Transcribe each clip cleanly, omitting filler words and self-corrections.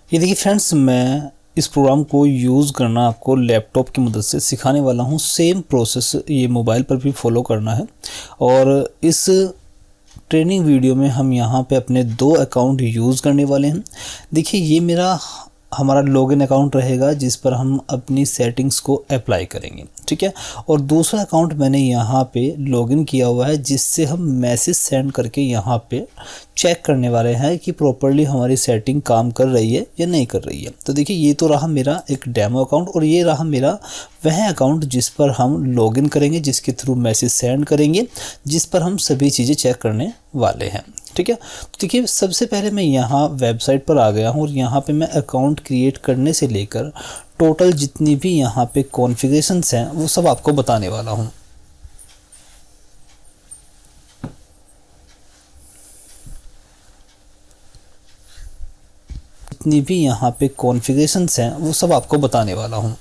ये देखिए फ्रेंड्स, मैं इस प्रोग्राम को यूज़ करना आपको लैपटॉप की मदद से सिखाने वाला हूँ। सेम प्रोसेस ये मोबाइल पर भी फॉलो करना है। और इस ट्रेनिंग वीडियो में हम यहाँ पे अपने 2 अकाउंट यूज़ करने वाले हैं। देखिए, ये हमारा लॉगिन अकाउंट रहेगा जिस पर हम अपनी सेटिंग्स को अप्लाई करेंगे, ठीक है। और दूसरा अकाउंट मैंने यहाँ पे लॉगिन किया हुआ है जिससे हम मैसेज सेंड करके यहाँ पे चेक करने वाले हैं कि प्रॉपर्ली हमारी सेटिंग काम कर रही है या नहीं कर रही है। तो देखिए, ये तो रहा मेरा एक डेमो अकाउंट और ये रहा मेरा वह अकाउंट जिस पर हम लॉगिन करेंगे, जिसके थ्रू मैसेज सेंड करेंगे, जिस पर हम सभी चीज़ें चेक करने वाले हैं, ठीक है। तो देखिए, सबसे पहले मैं यहाँ वेबसाइट पर आ गया हूँ और यहाँ पे मैं अकाउंट क्रिएट करने से लेकर टोटल जितनी भी यहाँ पे कॉन्फ़िगरेशंस हैं वो सब आपको बताने वाला हूँ। जितनी भी यहाँ पे कॉन्फ़िगरेशंस हैं वो सब आपको बताने वाला हूँ।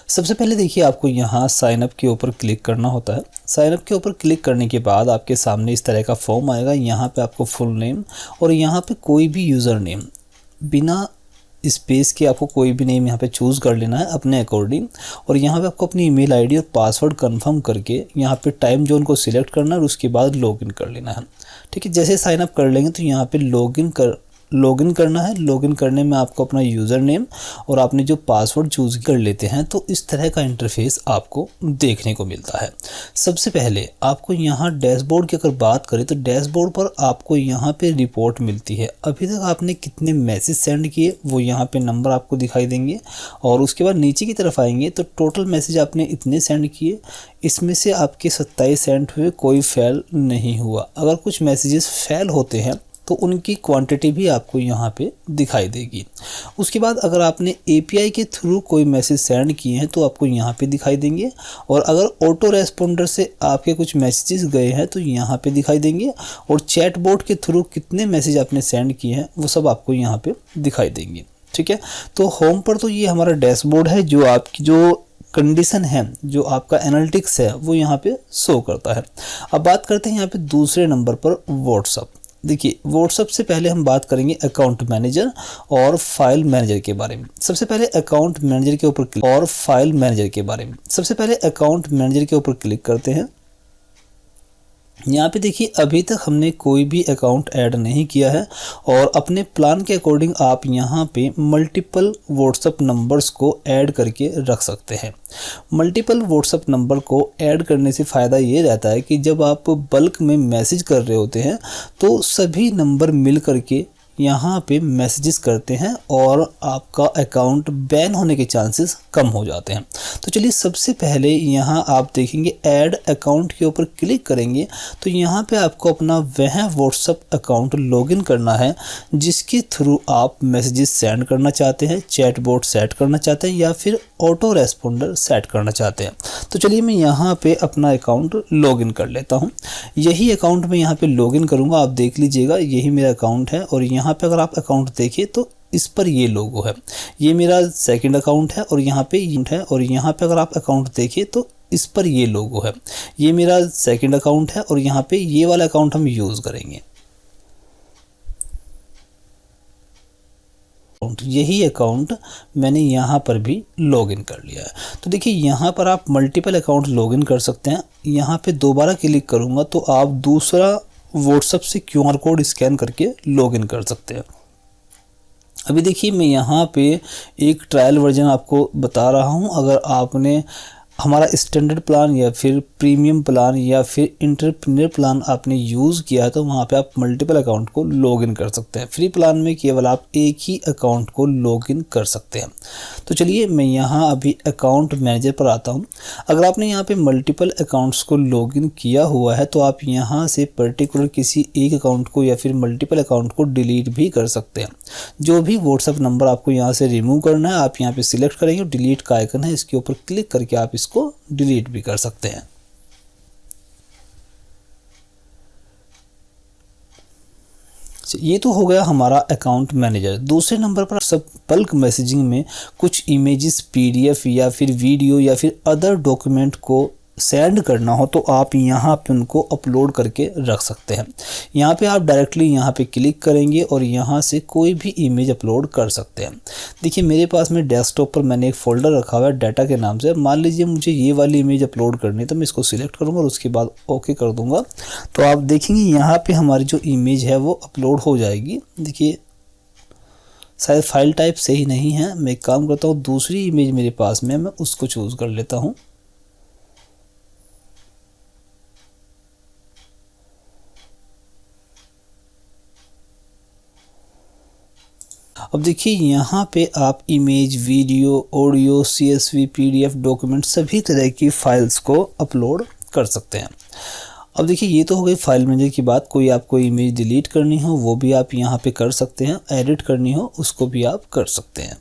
सबसे पहले देखिए, आपको यहाँ साइन अप के ऊपर क्लिक करना होता है। साइन अप के ऊपर क्लिक करने के बाद आपके सामने इस तरह का फॉर्म आएगा। यहाँ पे आपको फुल नेम और यहाँ पे कोई भी यूज़र नेम बिना स्पेस के आपको कोई भी नेम यहाँ पे चूज़ कर लेना है अपने अकॉर्डिंग। और यहाँ पे आपको अपनी ईमेल आईडी और पासवर्ड कंफर्म करके यहाँ पे टाइम जोन को सिलेक्ट करना है और उसके बाद लॉगिन कर लेना है, ठीक है। जैसे साइन अप कर लेंगे तो यहाँ पे लॉगिन करना है। लॉगिन करने में आपको अपना यूज़र नेम और आपने जो पासवर्ड चूज़ कर लेते हैं तो इस तरह का इंटरफेस आपको देखने को मिलता है। सबसे पहले आपको यहाँ डैशबोर्ड की अगर बात करें तो डैशबोर्ड पर आपको यहाँ पे रिपोर्ट मिलती है। अभी तक आपने कितने मैसेज सेंड किए वो यहाँ पे नंबर आपको दिखाई देंगे। और उसके बाद नीचे की तरफ आएंगे तो टोटल मैसेज आपने इतने सेंड किए, इसमें से आपके 27 सेंड हुए, कोई फेल नहीं हुआ। अगर कुछ मैसेजेस फेल होते हैं तो उनकी क्वांटिटी भी आपको यहाँ पे दिखाई देगी। उसके बाद अगर आपने एपीआई के थ्रू कोई मैसेज सेंड किए हैं तो आपको यहाँ पे दिखाई देंगे। और अगर ऑटो रेस्पोंडर से आपके कुछ मैसेजेस गए हैं तो यहाँ पे दिखाई देंगे। और चैट बोट के थ्रू कितने मैसेज आपने सेंड किए हैं वो सब आपको यहाँ पे दिखाई देंगे, ठीक है। तो होम पर तो ये हमारा डैशबोर्ड है जो आपकी जो कंडीशन है, जो आपका एनालिटिक्स है वो यहाँ पे शो करता है। अब बात करते हैं यहाँ पे दूसरे नंबर पर व्हाट्सअप। देखिए, व्हाट्सअप से पहले हम बात करेंगे अकाउंट मैनेजर और फाइल मैनेजर के बारे में। सबसे पहले अकाउंट मैनेजर के ऊपर क्लिक करते हैं। यहाँ पे देखिए, अभी तक हमने कोई भी अकाउंट ऐड नहीं किया है और अपने प्लान के अकॉर्डिंग आप यहाँ पे मल्टीपल व्हाट्सअप नंबर्स को ऐड करके रख सकते हैं। मल्टीपल व्हाट्सअप नंबर को ऐड करने से फ़ायदा ये रहता है कि जब आप बल्क में मैसेज कर रहे होते हैं तो सभी नंबर मिल करके यहाँ पे मैसेजेस करते हैं और आपका अकाउंट बैन होने के चांसेस कम हो जाते हैं। तो चलिए, सबसे पहले यहाँ आप देखेंगे ऐड अकाउंट के ऊपर क्लिक करेंगे तो यहाँ पे आपको अपना वह व्हाट्सअप अकाउंट लॉगिन करना है जिसके थ्रू आप मैसेजेस सेंड करना चाहते हैं, चैट बोट सेट करना चाहते हैं या फिर ऑटो रेस्पोंडर सेट करना चाहते हैं। तो चलिए, मैं यहाँ पे अपना अकाउंट लॉगिन कर लेता हूँ। यही अकाउंट मैं यहाँ पे लॉगिन करूँगा। आप देख लीजिएगा, यही मेरा अकाउंट है। और यहाँ पे अगर आप अकाउंट देखिए तो इस पर ये लोगो है, ये मेरा सेकंड अकाउंट है। और यहाँ पे अगर आप अकाउंट देखिए तो इस पर ये लोगो है, ये मेरा सेकंड अकाउंट है। और यहाँ पे ये वाला अकाउंट हम यूज़ करेंगे। यही अकाउंट मैंने यहाँ पर भी लॉगिन कर लिया है। तो देखिए, यहाँ पर आप मल्टीपल अकाउंट लॉगिन कर सकते हैं। यहाँ पे दोबारा क्लिक करूँगा तो आप दूसरा व्हाट्सएप से क्यूआर कोड स्कैन करके लॉगिन कर सकते हैं। अभी देखिए, मैं यहाँ पे एक ट्रायल वर्जन आपको बता रहा हूँ। अगर आपने हमारा स्टैंडर्ड प्लान या फिर प्रीमियम प्लान या फिर एंटरप्रेन्योर प्लान आपने यूज़ किया है तो वहाँ पे आप मल्टीपल अकाउंट को लॉगिन कर सकते हैं। फ्री प्लान में केवल आप एक ही अकाउंट को लॉगिन कर सकते हैं। तो चलिए, मैं यहाँ अभी अकाउंट मैनेजर पर आता हूँ। अगर आपने यहाँ पे मल्टीपल अकाउंट्स को लॉगिन किया हुआ है तो आप यहाँ से पर्टिकुलर किसी एक अकाउंट को या फिर मल्टीपल अकाउंट को डिलीट भी कर सकते हैं। जो भी व्हाट्सअप नंबर आपको यहाँ से रिमूव करना है आप यहाँ पे सिलेक्ट करेंगे, डिलीट का आइकन है, इसके ऊपर क्लिक करके आप इसको डिलीट भी कर सकते हैं। ये तो हो गया हमारा अकाउंट मैनेजर। दूसरे नंबर पर सब बल्क मैसेजिंग में कुछ इमेजेस, पीडीएफ या फिर वीडियो या फिर अदर डॉक्यूमेंट को सेंड करना हो तो आप यहाँ पे उनको अपलोड करके रख सकते हैं। यहाँ पे आप डायरेक्टली यहाँ पे क्लिक करेंगे और यहाँ से कोई भी इमेज अपलोड कर सकते हैं। देखिए मेरे पास में डेस्कटॉप पर मैंने एक फ़ोल्डर रखा हुआ है डाटा के नाम से। मान लीजिए मुझे ये वाली इमेज अपलोड करनी है तो मैं इसको सिलेक्ट करूँगा और उसके बाद ओके कर दूँगा, तो आप देखेंगे यहाँ पर हमारी जो इमेज है वो अपलोड हो जाएगी। देखिए शायद फाइल टाइप सही नहीं है, मैं एक काम करता हूँ, दूसरी इमेज मेरे पास में मैं उसको चूज़ कर लेता हूँ। अब देखिए यहाँ पे आप image, video, audio, CSV, PDF, document सभी तरह की फाइल्स को अपलोड कर सकते हैं। अब देखिए ये तो हो गई फाइल मैनेजर की बात। कोई आपको इमेज डिलीट करनी हो वो भी आप यहाँ पे कर सकते हैं, एडिट करनी हो उसको भी आप कर सकते हैं।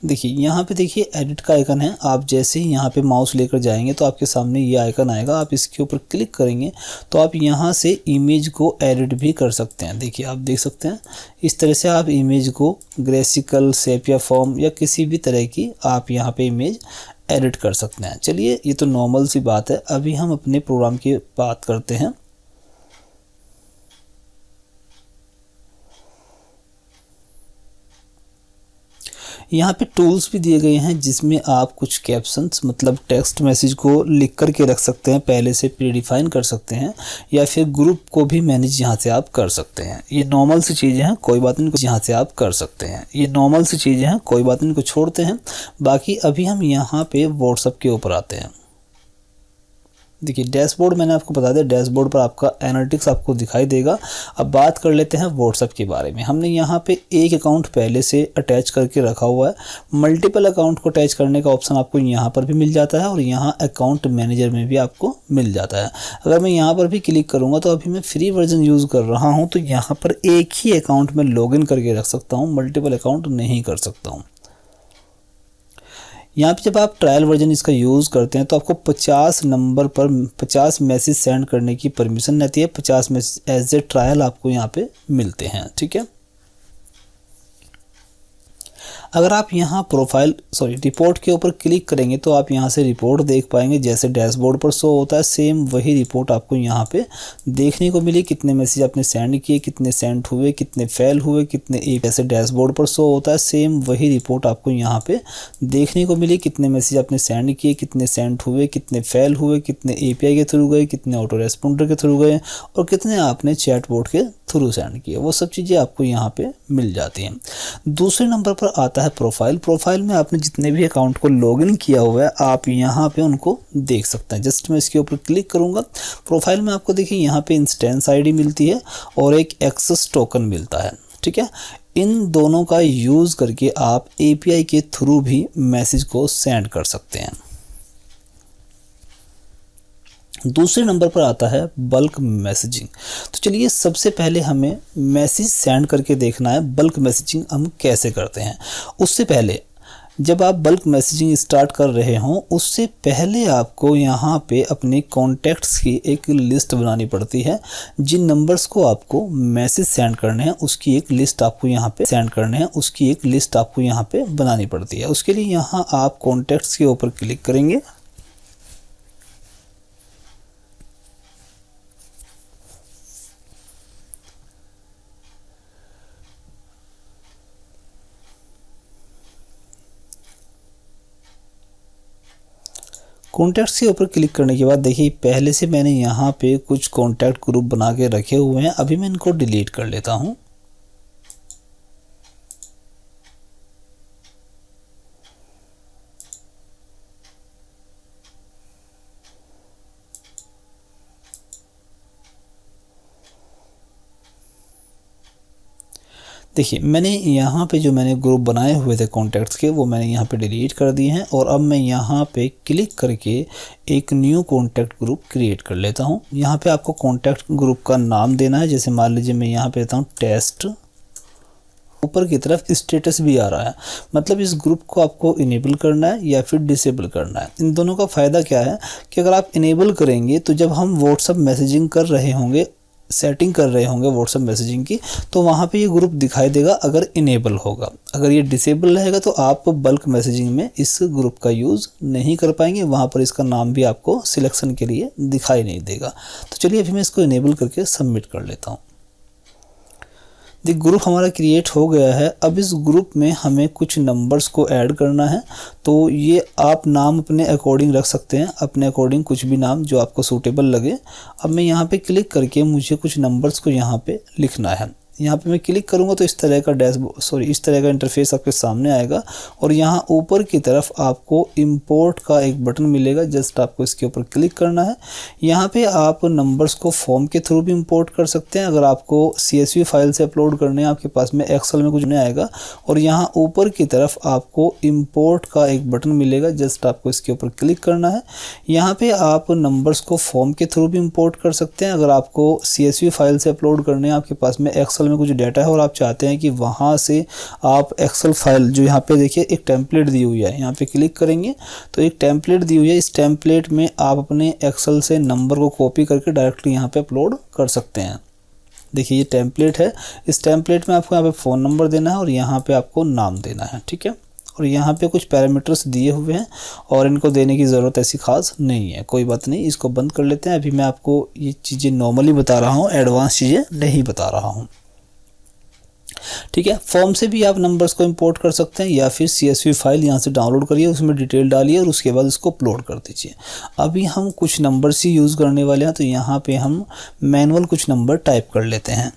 देखिए यहाँ पे देखिए एडिट का आइकन है, आप जैसे ही यहाँ पे माउस लेकर जाएंगे तो आपके सामने ये आइकन आएगा, आप इसके ऊपर क्लिक करेंगे तो आप यहाँ से इमेज को एडिट भी कर सकते हैं। देखिए आप देख सकते हैं इस तरह से आप इमेज को ग्राफिकल, सेपिया फॉर्म या किसी भी तरह की आप यहाँ पे इमेज एडिट कर सकते हैं। चलिए ये तो नॉर्मल सी बात है, अभी हम अपने प्रोग्राम की बात करते हैं। यहाँ पे टूल्स भी दिए गए हैं जिसमें आप कुछ कैप्शंस मतलब टेक्स्ट मैसेज को लिख कर के रख सकते हैं, पहले से प्री डिफाइन कर सकते हैं, या फिर ग्रुप को भी मैनेज यहाँ से आप कर सकते हैं। ये नॉर्मल सी चीज़ें हैं, कोई बात नहीं, यहाँ से आप कर सकते हैं। ये नॉर्मल सी चीज़ें हैं, कोई बात नहीं, इनको छोड़ते हैं। बाकी अभी हम यहाँ पे व्हाट्सएप के ऊपर आते हैं। देखिए डैशबोर्ड मैंने आपको बता दिया, डैशबोर्ड पर आपका एनालिटिक्स आपको दिखाई देगा। अब बात कर लेते हैं व्हाट्सएप के बारे में। हमने यहाँ पे एक अकाउंट पहले से अटैच करके रखा हुआ है, मल्टीपल अकाउंट को अटैच करने का ऑप्शन आपको यहाँ पर भी मिल जाता है और यहाँ अकाउंट मैनेजर में भी आपको मिल जाता है। अगर मैं यहाँ पर भी क्लिक करूँगा तो अभी मैं फ्री वर्जन यूज़ कर रहा हूँ तो यहाँ पर एक ही अकाउंट में लॉगिन करके रख सकता हूँ, मल्टीपल अकाउंट नहीं कर सकता हूँ। यहाँ पे जब आप ट्रायल वर्जन इसका यूज़ करते हैं तो आपको 50 नंबर पर 50 मैसेज सेंड करने की परमिशन रहती है। 50 मैसेज एज ए ट्रायल आपको यहाँ पे मिलते हैं, ठीक है। अगर आप यहाँ रिपोर्ट के ऊपर क्लिक करेंगे तो आप यहाँ से रिपोर्ट देख पाएंगे, जैसे डैशबोर्ड पर शो होता है सेम वही रिपोर्ट आपको यहाँ पे देखने को मिली। कितने मैसेज आपने सेंड किए, कितने सेंड हुए, कितने फेल हुए, कितने जैसे डैशबोर्ड पर शो होता है सेम वही रिपोर्ट आपको यहाँ पे देखने को मिली। कितने मैसेज आपने सेंड किए, कितने सेंड हुए, कितने फेल हुए, कितने API के थ्रू गए, कितने ऑटो रेस्पॉन्डर के थ्रू गए और कितने आपने चैटबॉट के थ्रू सेंड किए, वो सब चीज़ें आपको यहाँ पे मिल जाती हैं। दूसरे नंबर पर आता है प्रोफाइल। प्रोफाइल में आपने जितने भी अकाउंट को लॉगिन किया हुआ है आप यहाँ पे उनको देख सकते हैं। जस्ट मैं इसके ऊपर क्लिक करूँगा, प्रोफाइल में आपको देखिए यहाँ पे इंस्टेंस ID मिलती है और एक एक्सेस टोकन मिलता है, ठीक है। इन दोनों का यूज़ करके आप API के थ्रू भी मैसेज को सेंड कर सकते हैं। दूसरे नंबर पर आता है बल्क मैसेजिंग। तो चलिए सबसे पहले हमें मैसेज सेंड करके देखना है बल्क मैसेजिंग हम कैसे करते हैं। उससे पहले जब आप बल्क मैसेजिंग स्टार्ट कर रहे हों उससे पहले आपको यहाँ पे अपने कॉन्टैक्ट्स की एक लिस्ट बनानी पड़ती है। जिन नंबर्स को आपको मैसेज सेंड करने हैं उसकी एक लिस्ट आपको यहाँ पे सेंड करने हैं, उसकी एक लिस्ट आपको यहाँ पे बनानी पड़ती है। उसके लिए यहाँ आप कॉन्टैक्ट्स के ऊपर क्लिक करेंगे। कॉन्टैक्ट्स के ऊपर क्लिक करने के बाद देखिए पहले से मैंने यहाँ पे कुछ कॉन्टैक्ट ग्रुप बना के रखे हुए हैं, अभी मैं इनको डिलीट कर लेता हूँ। देखिए मैंने यहाँ पे जो मैंने ग्रुप बनाए हुए थे कॉन्टैक्ट्स के वो मैंने यहाँ पे डिलीट कर दिए हैं और अब मैं यहाँ पे क्लिक करके एक न्यू कॉन्टैक्ट ग्रुप क्रिएट कर लेता हूँ। यहाँ पे आपको कॉन्टैक्ट ग्रुप का नाम देना है, जैसे मान लीजिए मैं यहाँ पे देता हूँ टेस्ट। ऊपर की तरफ स्टेटस भी आ रहा है, मतलब इस ग्रुप को आपको इनेबल करना है या फिर डिसेबल करना है। इन दोनों का फ़ायदा क्या है कि अगर आप इनेबल करेंगे तो जब हम व्हाट्सएप मैसेजिंग कर रहे होंगे सेटिंग कर रहे होंगे व्हाट्सएप मैसेजिंग की, तो वहाँ पे ये ग्रुप दिखाई देगा अगर इनेबल होगा। अगर ये डिसेबल रहेगा तो आप बल्क मैसेजिंग में इस ग्रुप का यूज़ नहीं कर पाएंगे, वहाँ पर इसका नाम भी आपको सिलेक्शन के लिए दिखाई नहीं देगा। तो चलिए अभी मैं इसको इनेबल करके सबमिट कर लेता हूँ। देखिए ग्रुप हमारा क्रिएट हो गया है। अब इस ग्रुप में हमें कुछ नंबर्स को ऐड करना है, तो ये आप नाम अपने अकॉर्डिंग रख सकते हैं, अपने अकॉर्डिंग कुछ भी नाम जो आपको सूटेबल लगे। अब मैं यहाँ पे क्लिक करके मुझे कुछ नंबर्स को यहाँ पे लिखना है। यहाँ पे मैं क्लिक करूँगा तो इस तरह का इस तरह का इंटरफेस आपके सामने आएगा और यहाँ ऊपर की तरफ आपको इंपोर्ट का एक बटन मिलेगा। जस्ट आपको इसके ऊपर क्लिक करना है। यहाँ पे आप नंबर्स को फॉर्म के थ्रू भी इंपोर्ट कर सकते हैं। अगर आपको CSV फाइल से अपलोड करने हैं, आपके पास में एक्सेल में कुछ नहीं आएगा और यहाँ ऊपर की तरफ आपको इंपोर्ट का एक बटन मिलेगा। जस्ट आपको इसके ऊपर क्लिक करना है। यहाँ पे आप नंबर्स को फॉर्म के थ्रू भी इंपोर्ट कर सकते हैं। अगर आपको CSV फाइल से अपलोड करने हैं, आपके पास में एक्सेल में कुछ डाटा है और आप चाहते हैं कि वहाँ से आप एक्सेल फाइल जो यहाँ पे देखिए एक टेम्पलेट दी हुई है, यहाँ पे क्लिक करेंगे तो एक टेम्पलेट दी हुई है। इस टेम्पलेट में आप अपने एक्सेल से नंबर को कॉपी करके डायरेक्टली यहाँ पे अपलोड कर सकते हैं। देखिए ये टेम्पलेट है। इस टेम्पलेट में आपको यहाँ पे फ़ोन नंबर देना है और यहाँ पे आपको नाम देना है, ठीक है। और यहाँ पे कुछ पैरामीटर्स दिए हुए हैं और इनको देने की ज़रूरत ऐसी खास नहीं है, कोई बात नहीं, इसको बंद कर लेते हैं। अभी मैं आपको ये चीज़ें नॉर्मली बता रहा हूँ, एडवांस चीज़ें नहीं बता रहा हूँ, ठीक है। फॉर्म से भी आप नंबर्स को इंपोर्ट कर सकते हैं या फिर CSV फाइल यहाँ से डाउनलोड करिए, उसमें डिटेल डालिए और उसके बाद उसको अपलोड कर दीजिए। अभी हम कुछ नंबर्स ही यूज़ करने वाले हैं, तो यहाँ पे हम मैनुअल कुछ नंबर टाइप कर लेते हैं।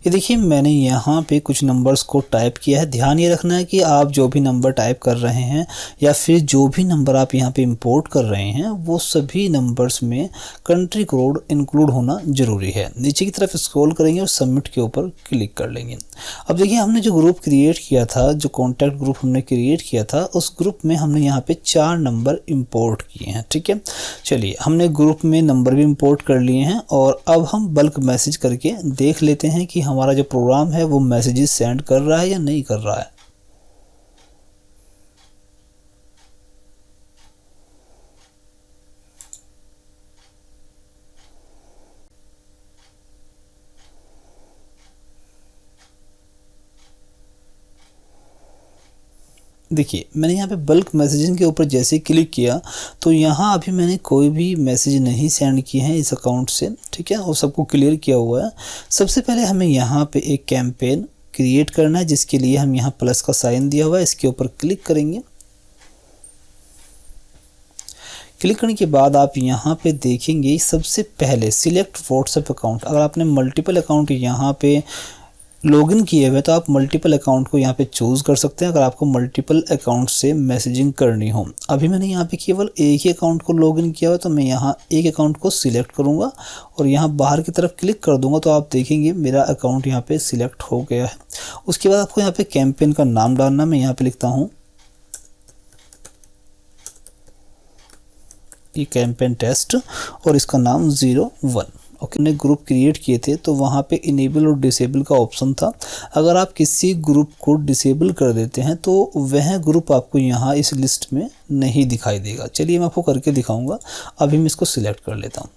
ये देखिए मैंने यहाँ पे कुछ नंबर्स को टाइप किया है। ध्यान ये रखना है कि आप जो भी नंबर टाइप कर रहे हैं या फिर जो भी नंबर आप यहाँ पे इंपोर्ट कर रहे हैं वो सभी नंबर्स में कंट्री कोड इंक्लूड होना ज़रूरी है। नीचे की तरफ स्क्रॉल करेंगे और सबमिट के ऊपर क्लिक कर लेंगे। अब देखिए हमने जो ग्रुप क्रिएट किया था, जो कॉन्टैक्ट ग्रुप हमने क्रिएट किया था, उस ग्रुप में हमने यहाँ पे 4 नंबर इम्पोर्ट किए हैं, ठीक है। चलिए हमने ग्रुप में नंबर भी इम्पोर्ट कर लिए हैं और अब हम बल्क मैसेज करके देख लेते हैं कि हमारा जो प्रोग्राम है वो मैसेजेस सेंड कर रहा है या नहीं कर रहा है। देखिए मैंने यहाँ पे बल्क मैसेजिंग के ऊपर जैसे क्लिक किया तो यहाँ अभी मैंने कोई भी मैसेज नहीं सेंड किए हैं इस अकाउंट से, ठीक है, और सबको क्लियर किया हुआ है। सबसे पहले हमें यहाँ पे एक कैंपेन क्रिएट करना है, जिसके लिए हम यहाँ प्लस का साइन दिया हुआ है, इसके ऊपर क्लिक करेंगे। क्लिक करने के बाद आप यहाँ पे देखेंगे सबसे पहले सिलेक्ट व्हाट्सएप अकाउंट। अगर आपने मल्टीपल अकाउंट यहाँ पे लॉगिन किए हुए तो आप मल्टीपल अकाउंट को यहाँ पे चूज़ कर सकते हैं, अगर आपको मल्टीपल अकाउंट से मैसेजिंग करनी हो। अभी मैंने यहाँ पे केवल एक ही अकाउंट को लॉगिन किया हुआ, तो मैं यहाँ एक अकाउंट को सिलेक्ट करूँगा और यहाँ बाहर की तरफ क्लिक कर दूँगा तो आप देखेंगे मेरा अकाउंट यहाँ पे सिलेक्ट हो गया है। उसके बाद आपको यहाँ पे कैंपेन का नाम डालना, मैं यहाँ पे लिखता हूँ ये कैंपेन टेस्ट और इसका नाम 01। ओके, हमने ग्रुप क्रिएट किए थे तो वहाँ पे इनेबल और डिसेबल का ऑप्शन था। अगर आप किसी ग्रुप को डिसेबल कर देते हैं तो वह ग्रुप आपको यहाँ इस लिस्ट में नहीं दिखाई देगा। चलिए मैं आपको करके दिखाऊंगा। अभी मैं इसको सिलेक्ट कर लेता हूँ।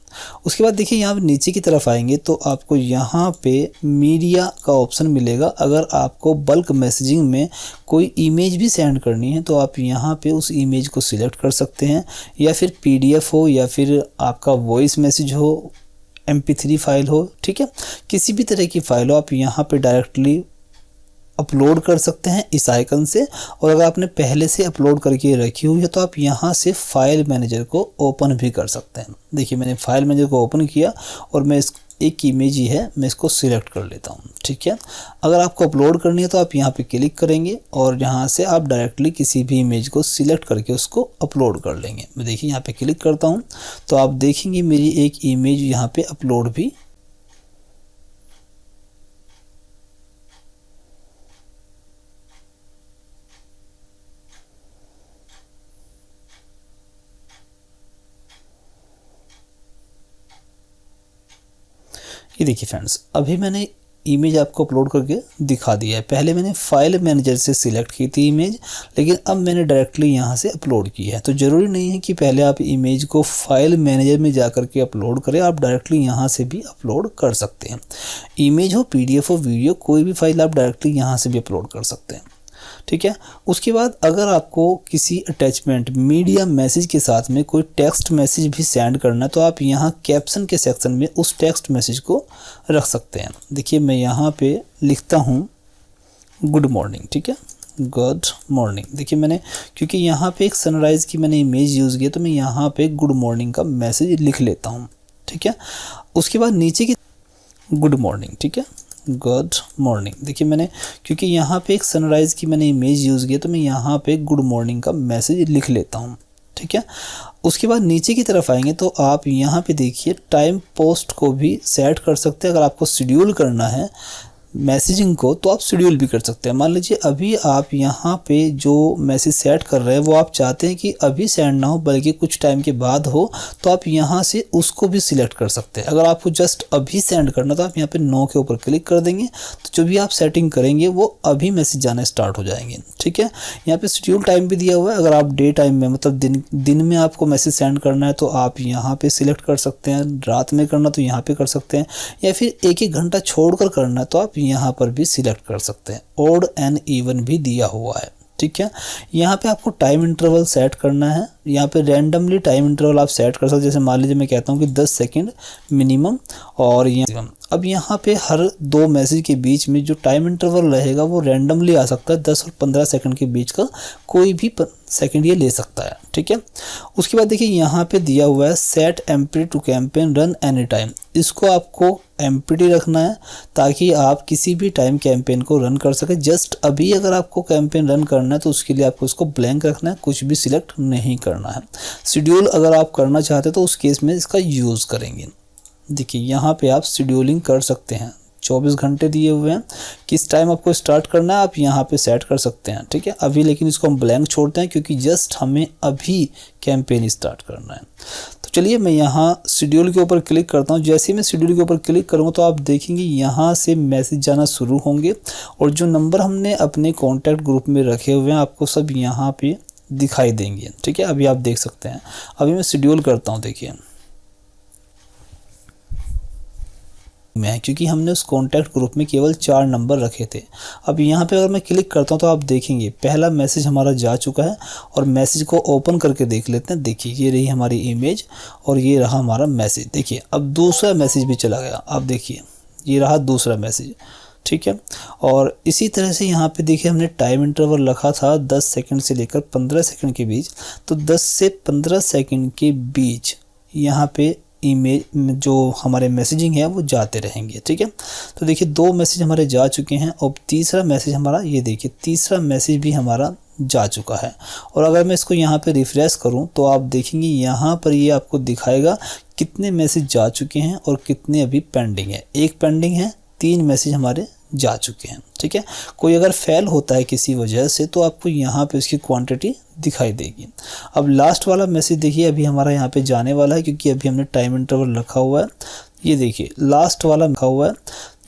उसके बाद देखिए यहाँ पे नीचे की तरफ आएंगे तो आपको यहाँ पे मीडिया का ऑप्शन मिलेगा। अगर आपको बल्क मैसेजिंग में कोई इमेज भी सेंड करनी है तो आप यहाँ पे उस इमेज को सिलेक्ट कर सकते हैं, या फिर PDF हो या फिर आपका वॉइस मैसेज हो, MP3 फाइल हो, ठीक है, किसी भी तरह की फाइल हो आप यहाँ पे डायरेक्टली अपलोड कर सकते हैं इस आइकन से। और अगर आपने पहले से अपलोड करके रखी हुई है तो आप यहाँ से फाइल मैनेजर को ओपन भी कर सकते हैं। देखिए मैंने फाइल मैनेजर को ओपन किया और मैं इस एक इमेज ही है, मैं इसको सिलेक्ट कर लेता हूँ, ठीक है। अगर आपको अपलोड करनी है तो आप यहाँ पे क्लिक करेंगे और यहाँ से आप डायरेक्टली किसी भी इमेज को सिलेक्ट करके उसको अपलोड कर लेंगे। मैं देखिए यहाँ पे क्लिक करता हूँ तो आप देखेंगे मेरी एक इमेज यहाँ पे अपलोड भी ये देखिए फ्रेंड्स, अभी मैंने इमेज आपको अपलोड करके दिखा दिया है। पहले मैंने फाइल मैनेजर से सिलेक्ट की थी इमेज, लेकिन अब मैंने डायरेक्टली यहाँ से अपलोड की है। तो ज़रूरी नहीं है कि पहले आप इमेज को फाइल मैनेजर में जा कर के अपलोड करें, आप डायरेक्टली यहाँ से भी अपलोड कर सकते हैं। इमेज हो, PDF हो, वीडियो, कोई भी फाइल आप डायरेक्टली यहाँ से भी अपलोड कर सकते हैं। ठीक है। उसके बाद अगर आपको किसी अटैचमेंट मीडिया मैसेज के साथ में कोई टेक्स्ट मैसेज भी सेंड करना है, तो आप यहाँ कैप्शन के सेक्शन में उस टेक्स्ट मैसेज को रख सकते हैं। देखिए मैं यहाँ पे लिखता हूँ गुड मॉर्निंग। ठीक है, गुड मॉर्निंग। देखिए मैंने, क्योंकि यहाँ पे एक सनराइज़ की मैंने इमेज यूज़ की है, तो मैं यहाँ पे गुड मॉर्निंग का मैसेज लिख लेता हूँ। ठीक है। उसके बाद नीचे की गुड मॉर्निंग। ठीक है, गुड मॉर्निंग। देखिए मैंने, क्योंकि यहाँ पे एक सनराइज़ की मैंने इमेज यूज़ की है, तो मैं यहाँ पे गुड मॉर्निंग का मैसेज लिख लेता हूँ। ठीक है। उसके बाद नीचे की तरफ आएंगे तो आप यहाँ पे देखिए टाइम पोस्ट को भी सेट कर सकते हैं। अगर आपको शेड्यूल करना है मैसेजिंग को, तो आप शेड्यूल भी कर सकते हैं। मान लीजिए अभी आप यहाँ पे जो मैसेज सेट कर रहे हैं वो आप चाहते हैं कि अभी सेंड ना हो बल्कि कुछ टाइम के बाद हो, तो आप यहाँ से उसको भी सिलेक्ट कर सकते हैं। अगर आपको जस्ट अभी सेंड करना तो आप यहाँ पे नो के ऊपर क्लिक कर देंगे, तो जो भी आप सेटिंग करेंगे वो अभी मैसेज जाना स्टार्ट हो जाएंगे। ठीक है। यहाँ पे शेड्यूल टाइम भी दिया हुआ है। अगर आप डे टाइम में, मतलब दिन में आपको मैसेज सेंड करना है तो आप यहाँ पे सिलेक्ट कर सकते हैं, रात में करना तो यहाँ पे कर सकते हैं, या फिर 1-1 घंटा छोड़कर करना है तो आप यहाँ पर भी सिलेक्ट कर सकते हैं। ऑड एंड इवन भी दिया हुआ है। ठीक है। यहाँ पे आपको टाइम इंटरवल सेट करना है। यहाँ पे रैंडमली टाइम इंटरवल आप सेट कर सकते हैं। जैसे मान लीजिए मैं कहता हूँ कि 10 सेकंड मिनिमम, और अब यहाँ पे हर 2 मैसेज के बीच में जो टाइम इंटरवल रहेगा वो रैंडमली आ सकता है। 10 और 15 सेकंड के बीच का कोई भी सेकंड ये ले सकता है। ठीक है। उसके बाद देखिए यहाँ पे दिया हुआ है set empty to campaign run any time. इसको आपको एम्प्टी रखना है ताकि आप किसी भी टाइम कैंपेन को रन कर सके। जस्ट अभी अगर आपको कैंपेन रन करना है तो उसके लिए आपको इसको ब्लैंक रखना है, कुछ भी सिलेक्ट नहीं करना है। शेड्यूल अगर आप करना चाहते हैं तो उस केस में इसका यूज़ करेंगे। देखिए यहाँ पे आप शेड्यूलिंग कर सकते हैं। 24 घंटे दिए हुए हैं, किस टाइम आपको स्टार्ट करना है आप यहाँ पे सेट कर सकते हैं। ठीक है। अभी लेकिन इसको हम ब्लैंक छोड़ते हैं क्योंकि जस्ट हमें अभी कैंपेन स्टार्ट करना है। तो चलिए मैं यहाँ शेड्यूल के ऊपर क्लिक करता हूँ। जैसे ही मैं शेड्यूल के ऊपर क्लिक करूँगा तो आप देखेंगे यहाँ से मैसेज जाना शुरू होंगे, और जो नंबर हमने अपने कॉन्टैक्ट ग्रुप में रखे हुए हैं आपको सब यहाँ पे दिखाई देंगे। ठीक है। अभी आप देख सकते हैं। अभी मैं शेड्यूल करता हूँ। देखिए में, क्योंकि हमने उस कॉन्टैक्ट ग्रुप में केवल 4 नंबर रखे थे। अब यहाँ पे अगर मैं क्लिक करता हूँ तो आप देखेंगे पहला मैसेज हमारा जा चुका है, और मैसेज को ओपन करके देख लेते हैं। देखिए ये रही हमारी इमेज और ये रहा हमारा मैसेज। देखिए अब दूसरा मैसेज भी चला गया। आप देखिए ये रहा दूसरा मैसेज। ठीक है। और इसी तरह से यहाँ पे देखिए हमने टाइम इंटरवल रखा था 10 सेकंड से लेकर 15 सेकंड के बीच, तो 10 से 15 सेकंड के बीच यहाँ पे इमेज जो हमारे मैसेजिंग है वो जाते रहेंगे। ठीक है। तो देखिए 2 मैसेज हमारे जा चुके हैं, और तीसरा मैसेज हमारा, ये देखिए तीसरा मैसेज भी हमारा जा चुका है। और अगर मैं इसको यहाँ पे रिफ्रेश करूँ तो आप देखेंगे यहाँ पर ये आपको दिखाएगा कितने मैसेज जा चुके हैं और कितने अभी पेंडिंग है। 1 पेंडिंग है, 3 मैसेज हमारे जा चुके हैं। ठीक है। कोई अगर फेल होता है किसी वजह से तो आपको यहाँ पे उसकी क्वांटिटी दिखाई देगी। अब लास्ट वाला मैसेज देखिए अभी हमारा यहाँ पे जाने वाला है, क्योंकि अभी हमने टाइम इंटरवल रखा हुआ है। ये देखिए लास्ट वाला रखा हुआ है।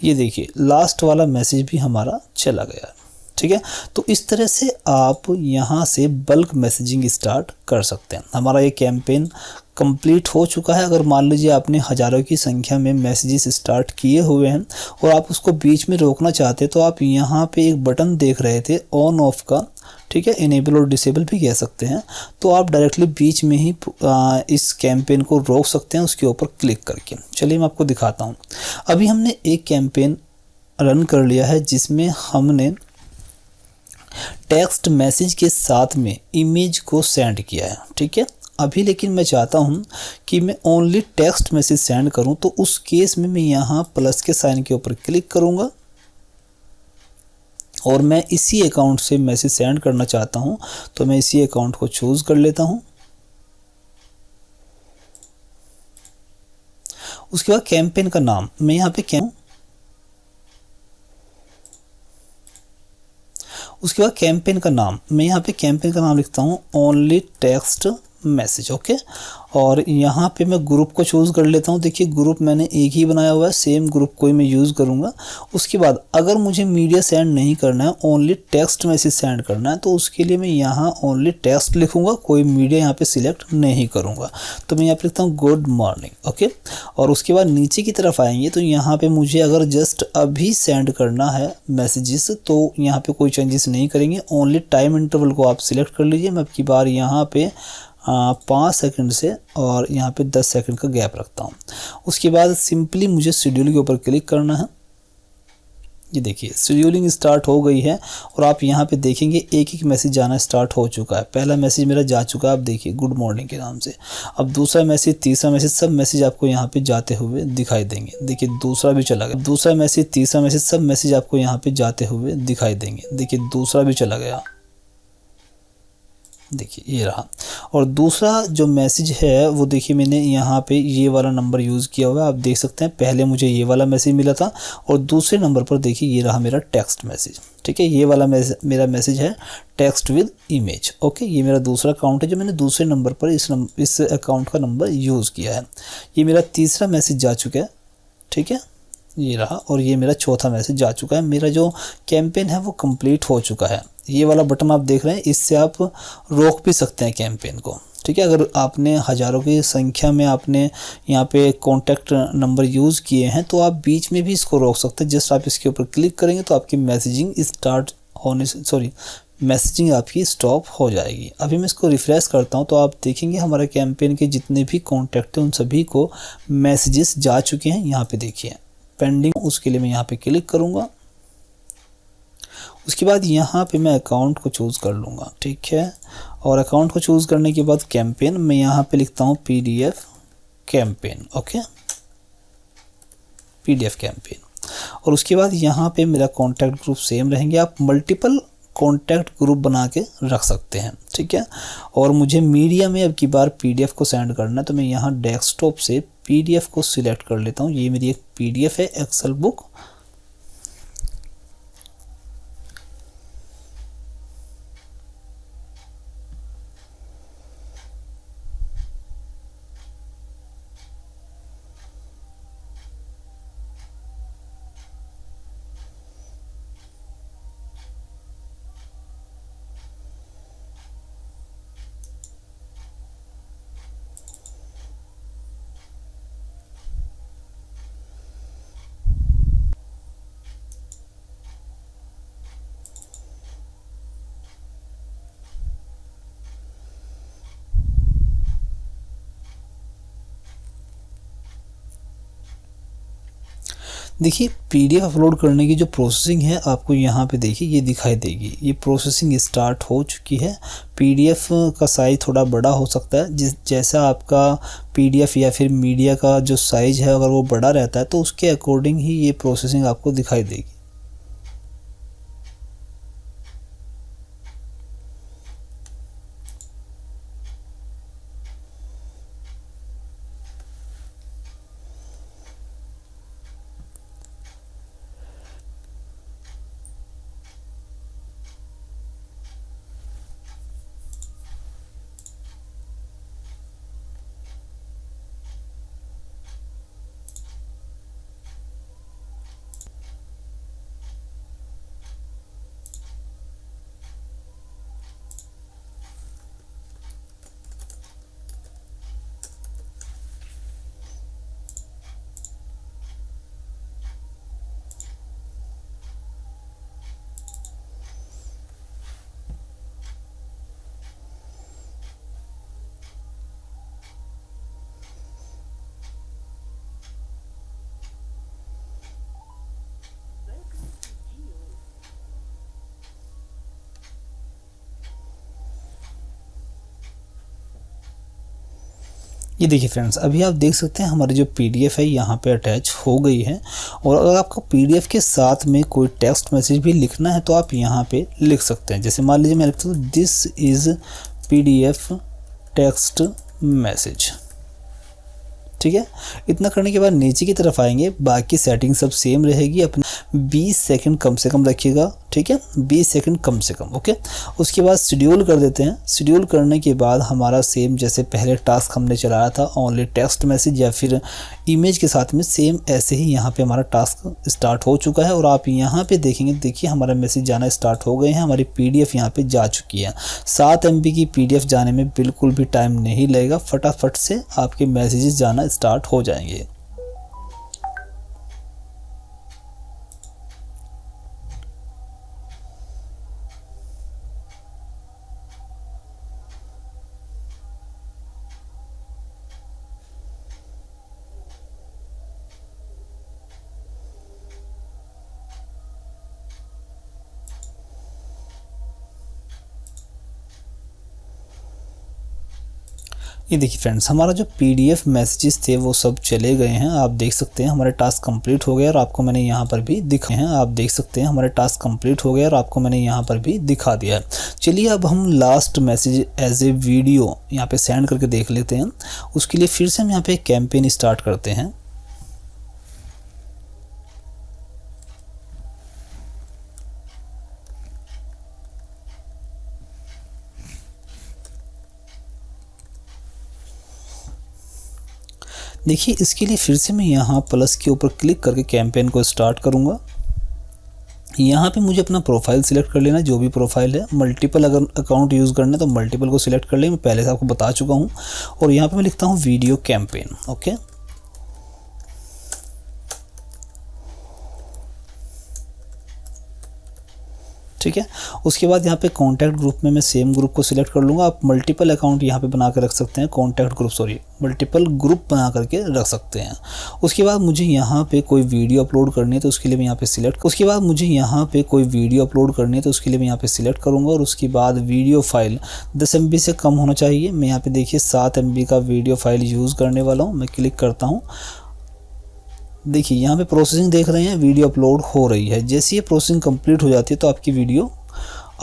ये देखिए लास्ट वाला मैसेज भी हमारा चला गया है। ठीक है। तो इस तरह से आप यहाँ से बल्क मैसेजिंग स्टार्ट कर सकते हैं। हमारा ये कैंपेन कंप्लीट हो चुका है। अगर मान लीजिए आपने हज़ारों की संख्या में मैसेजेस स्टार्ट किए हुए हैं और आप उसको बीच में रोकना चाहते हैं, तो आप यहाँ पे एक बटन देख रहे थे ऑन ऑफ का। ठीक है। इनेबल और डिसेबल भी कह सकते हैं। तो आप डायरेक्टली बीच में ही इस कैंपेन को रोक सकते हैं उसके ऊपर क्लिक करके। चलिए मैं आपको दिखाता हूँ। अभी हमने एक कैंपेन रन कर लिया है जिसमें हमने टेक्स्ट मैसेज के साथ में इमेज को सेंड किया है। ठीक है। अभी लेकिन मैं चाहता हूं कि मैं ओनली टेक्स्ट मैसेज सेंड करूं, तो उस केस में मैं यहां प्लस के साइन के ऊपर क्लिक करूंगा, और मैं इसी अकाउंट से मैसेज सेंड करना चाहता हूं तो मैं इसी अकाउंट को चूज कर लेता हूं। उसके बाद कैंपेन का नाम मैं यहाँ पे उसके बाद कैंपेन का नाम मैं यहाँ पे कैंपेन का नाम लिखता हूँ ओनली टेक्स्ट मैसेज। ओके, और यहाँ पे मैं ग्रुप को चूज़ कर लेता हूँ। देखिए ग्रुप मैंने एक ही बनाया हुआ है, सेम ग्रुप को ही मैं यूज़ करूँगा। उसके बाद अगर मुझे मीडिया सेंड नहीं करना है, ओनली टेक्स्ट मैसेज सेंड करना है, तो उसके लिए मैं यहाँ ओनली टेक्स्ट लिखूँगा, कोई मीडिया यहाँ पे सिलेक्ट नहीं करूँगा। तो मैं यहाँ पे लिखता हूँ गुड मॉर्निंग। ओके, और उसके बाद नीचे की तरफ आएंगे तो यहाँ पे मुझे अगर जस्ट अभी सेंड करना है मैसेजेस तो यहाँ पे कोई चेंजेस नहीं करेंगे, ओनली टाइम इंटरवल को आप सिलेक्ट कर लीजिए। मैं अब की बार यहाँ पे 5 सेकंड से और यहाँ पे 10 सेकंड का गैप रखता हूँ। उसके बाद सिंपली मुझे शेड्यूल के ऊपर क्लिक करना है। ये देखिए शेड्यूलिंग स्टार्ट हो गई है और आप यहाँ पे देखेंगे एक एक मैसेज जाना स्टार्ट हो चुका है। पहला मैसेज मेरा जा चुका है, आप देखिए गुड मॉर्निंग के नाम से। अब दूसरा मैसेज, तीसरा मैसेज, सब मैसेज आपको यहाँ पे जाते हुए दिखाई देंगे। देखिए दूसरा भी चला गया, दूसरा मैसेज, तीसरा मैसेज, सब मैसेज आपको यहाँ पे जाते हुए दिखाई देंगे। देखिए दूसरा भी चला गया, देखिए ये रहा। और दूसरा जो मैसेज है वो देखिए मैंने यहाँ पे ये वाला नंबर यूज़ किया हुआ है, आप देख सकते हैं। पहले मुझे ये वाला मैसेज मिला था और दूसरे नंबर पर देखिए ये रहा मेरा टेक्स्ट मैसेज। ठीक है, ये वाला मेरा मैसेज है टेक्स्ट विद इमेज। ओके, ये मेरा दूसरा अकाउंट है जो मैंने दूसरे नंबर पर इस अकाउंट का नंबर यूज़ किया है। ये मेरा तीसरा मैसेज जा चुका है। ठीक है, ये रहा, और ये मेरा चौथा मैसेज जा चुका है। मेरा जो कैंपेन है वो कंप्लीट हो चुका है। ये वाला बटन आप देख रहे हैं, इससे आप रोक भी सकते हैं कैंपेन को। ठीक है, अगर आपने हज़ारों की संख्या में आपने यहाँ पे कॉन्टैक्ट नंबर यूज़ किए हैं तो आप बीच में भी इसको रोक सकते हैं। जस्ट आप इसके ऊपर क्लिक करेंगे तो आपकी मैसेजिंग आपकी स्टॉप हो जाएगी। अभी मैं इसको रिफ्रेश करता हूँ तो आप देखेंगे हमारे कैंपेन के जितने भी कॉन्टैक्ट हैं उन सभी को मैसेजेस जा चुके हैं। यहाँ पे देखिए पेंडिंग, उसके लिए मैं यहाँ पे क्लिक करूँगा। उसके बाद यहाँ पे मैं अकाउंट को चूज़ कर लूँगा। ठीक है, और अकाउंट को चूज़ करने के बाद कैंपेन, मैं यहाँ पे लिखता हूँ PDF campaign. Okay, PDF campaign. और उसके बाद यहाँ पे मेरा कॉन्टैक्ट ग्रुप सेम रहेंगे। आप मल्टीपल कॉन्टैक्ट ग्रुप बना के रख सकते हैं। ठीक है, और मुझे मीडिया में अब की बार PDF को सेंड करना है तो मैं यहाँ डेस्कटॉप से PDF को सिलेक्ट कर लेता हूँ। ये मेरी एक PDF है, एक्सेल बुक। देखिए PDF अपलोड करने की जो प्रोसेसिंग है आपको यहाँ पे देखिए ये दिखाई देगी। ये प्रोसेसिंग स्टार्ट हो चुकी है। PDF का साइज़ थोड़ा बड़ा हो सकता है, जैसा आपका PDF या फिर मीडिया का जो साइज़ है अगर वो बड़ा रहता है तो उसके अकॉर्डिंग ही ये प्रोसेसिंग आपको दिखाई देगी। ये देखिए फ्रेंड्स, अभी आप देख सकते हैं हमारी जो PDF है यहाँ पे अटैच हो गई है। और अगर आपको PDF के साथ में कोई टेक्स्ट मैसेज भी लिखना है तो आप यहाँ पे लिख सकते हैं। जैसे मान लीजिए मैं लिखता हूँ this is PDF text message. ठीक है। इतना करने के बाद नीचे की तरफ आएंगे, बाकी सेटिंग सब सेम रहेगी, अपने 20 सेकंड कम से कम रखिएगा, ठीक है, 20 सेकंड कम से कम, ओके। उसके बाद शेड्यूल कर देते हैं। शेड्यूल करने के बाद हमारा सेम जैसे पहले टास्क हमने चलाया था ओनली टेक्स्ट मैसेज या फिर इमेज के साथ में, सेम ऐसे ही यहाँ पे हमारा टास्क स्टार्ट हो चुका है। और आप यहाँ पे देखेंगे, देखिए हमारा मैसेज जाना स्टार्ट हो गए हैं, हमारी PDF यहाँ पे जा चुकी है। 7 MB की PDF जाने में बिल्कुल भी टाइम नहीं लगेगा, फटाफट से आपके मैसेजेस जाना स्टार्ट हो जाएंगे। ये देखिए फ्रेंड्स, हमारा जो PDF मैसेजेस थे वो सब चले गए हैं। आप देख सकते हैं हमारे टास्क कंप्लीट हो गया और आपको मैंने यहाँ पर भी दिखाए हैं। आप देख सकते हैं हमारे टास्क कंप्लीट हो गया और आपको मैंने यहाँ पर भी दिखा दिया है। चलिए अब हम last message as a video यहाँ पे सेंड करके देख लेते हैं। उसके लिए फिर से हम यहाँ पे कैंपेन स्टार्ट करते हैं। देखिए इसके लिए फिर से मैं यहाँ प्लस के ऊपर क्लिक करके कैंपेन को स्टार्ट करूँगा। यहाँ पे मुझे अपना प्रोफाइल सिलेक्ट कर लेना, जो भी प्रोफाइल है। मल्टीपल अगर अकाउंट यूज़ करना है तो मल्टीपल को सिलेक्ट कर ले, मैं पहले से आपको बता चुका हूँ। और यहाँ पे मैं लिखता हूँ वीडियो कैंपेन, ओके। ठीक है। उसके बाद यहाँ पे कॉन्टैक्ट ग्रुप में मैं सेम ग्रुप को सिलेक्ट कर लूँगा। आप मल्टीपल अकाउंट यहाँ पे बना कर रख सकते हैं, कॉन्टैक्ट ग्रुप मल्टीपल ग्रुप बना करके रख सकते हैं। उसके बाद मुझे यहाँ पे कोई वीडियो अपलोड करनी है तो उसके लिए मैं यहाँ पे सिलेक्ट करूँगा। और उसके बाद वीडियो फाइल 10 MB से कम होना चाहिए। मैं यहाँ पे देखिए 7 MB का वीडियो फाइल यूज़ करने वाला हूँ। मैं क्लिक करता हूँ। देखिए यहाँ पे प्रोसेसिंग देख रहे हैं, वीडियो अपलोड हो रही है। जैसे ये प्रोसेसिंग कंप्लीट हो जाती है तो आपकी वीडियो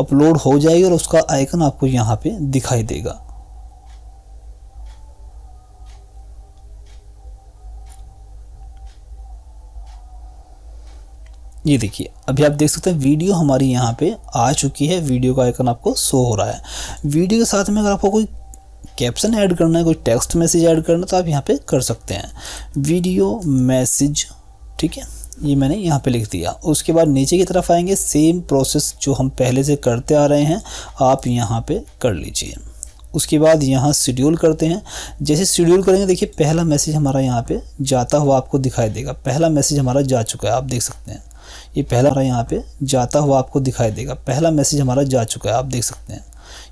अपलोड हो जाएगी और उसका आइकन आपको यहाँ पे दिखाई देगा। ये देखिए अभी आप देख सकते हैं वीडियो हमारी यहाँ पे आ चुकी है, वीडियो का आइकन आपको शो हो रहा है। वीडियो के साथ में अगर आपको कोई कैप्शन ऐड करना है, कोई टेक्स्ट मैसेज ऐड करना है तो आप यहाँ पे कर सकते हैं, वीडियो मैसेज, ठीक है। ये मैंने यहाँ पे लिख दिया। उसके बाद नीचे की तरफ आएंगे, सेम प्रोसेस जो हम पहले से करते आ रहे हैं आप यहाँ पे कर लीजिए। उसके बाद यहाँ शेड्यूल करते हैं। जैसे शेड्यूल करेंगे देखिए पहला मैसेज हमारा यहाँ पे जाता हुआ आपको दिखाई देगा। पहला मैसेज हमारा जा चुका है, आप देख सकते हैं। ये पहला हमारा यहाँ पे जाता हुआ आपको दिखाई देगा। पहला मैसेज हमारा जा चुका है, आप देख सकते हैं।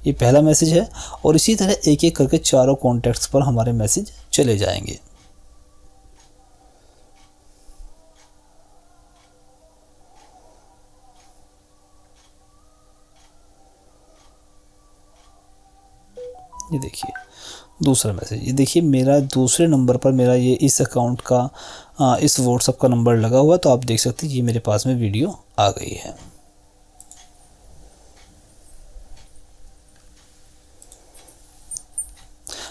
ये पहला मैसेज है और इसी तरह एक एक करके चारों कॉन्टैक्ट्स पर हमारे मैसेज चले जाएंगे। ये देखिए दूसरा मैसेज, ये देखिए मेरा दूसरे नंबर पर मेरा ये इस अकाउंट का इस व्हाट्सएप का नंबर लगा हुआ, तो आप देख सकते हैं ये मेरे पास में वीडियो आ गई है।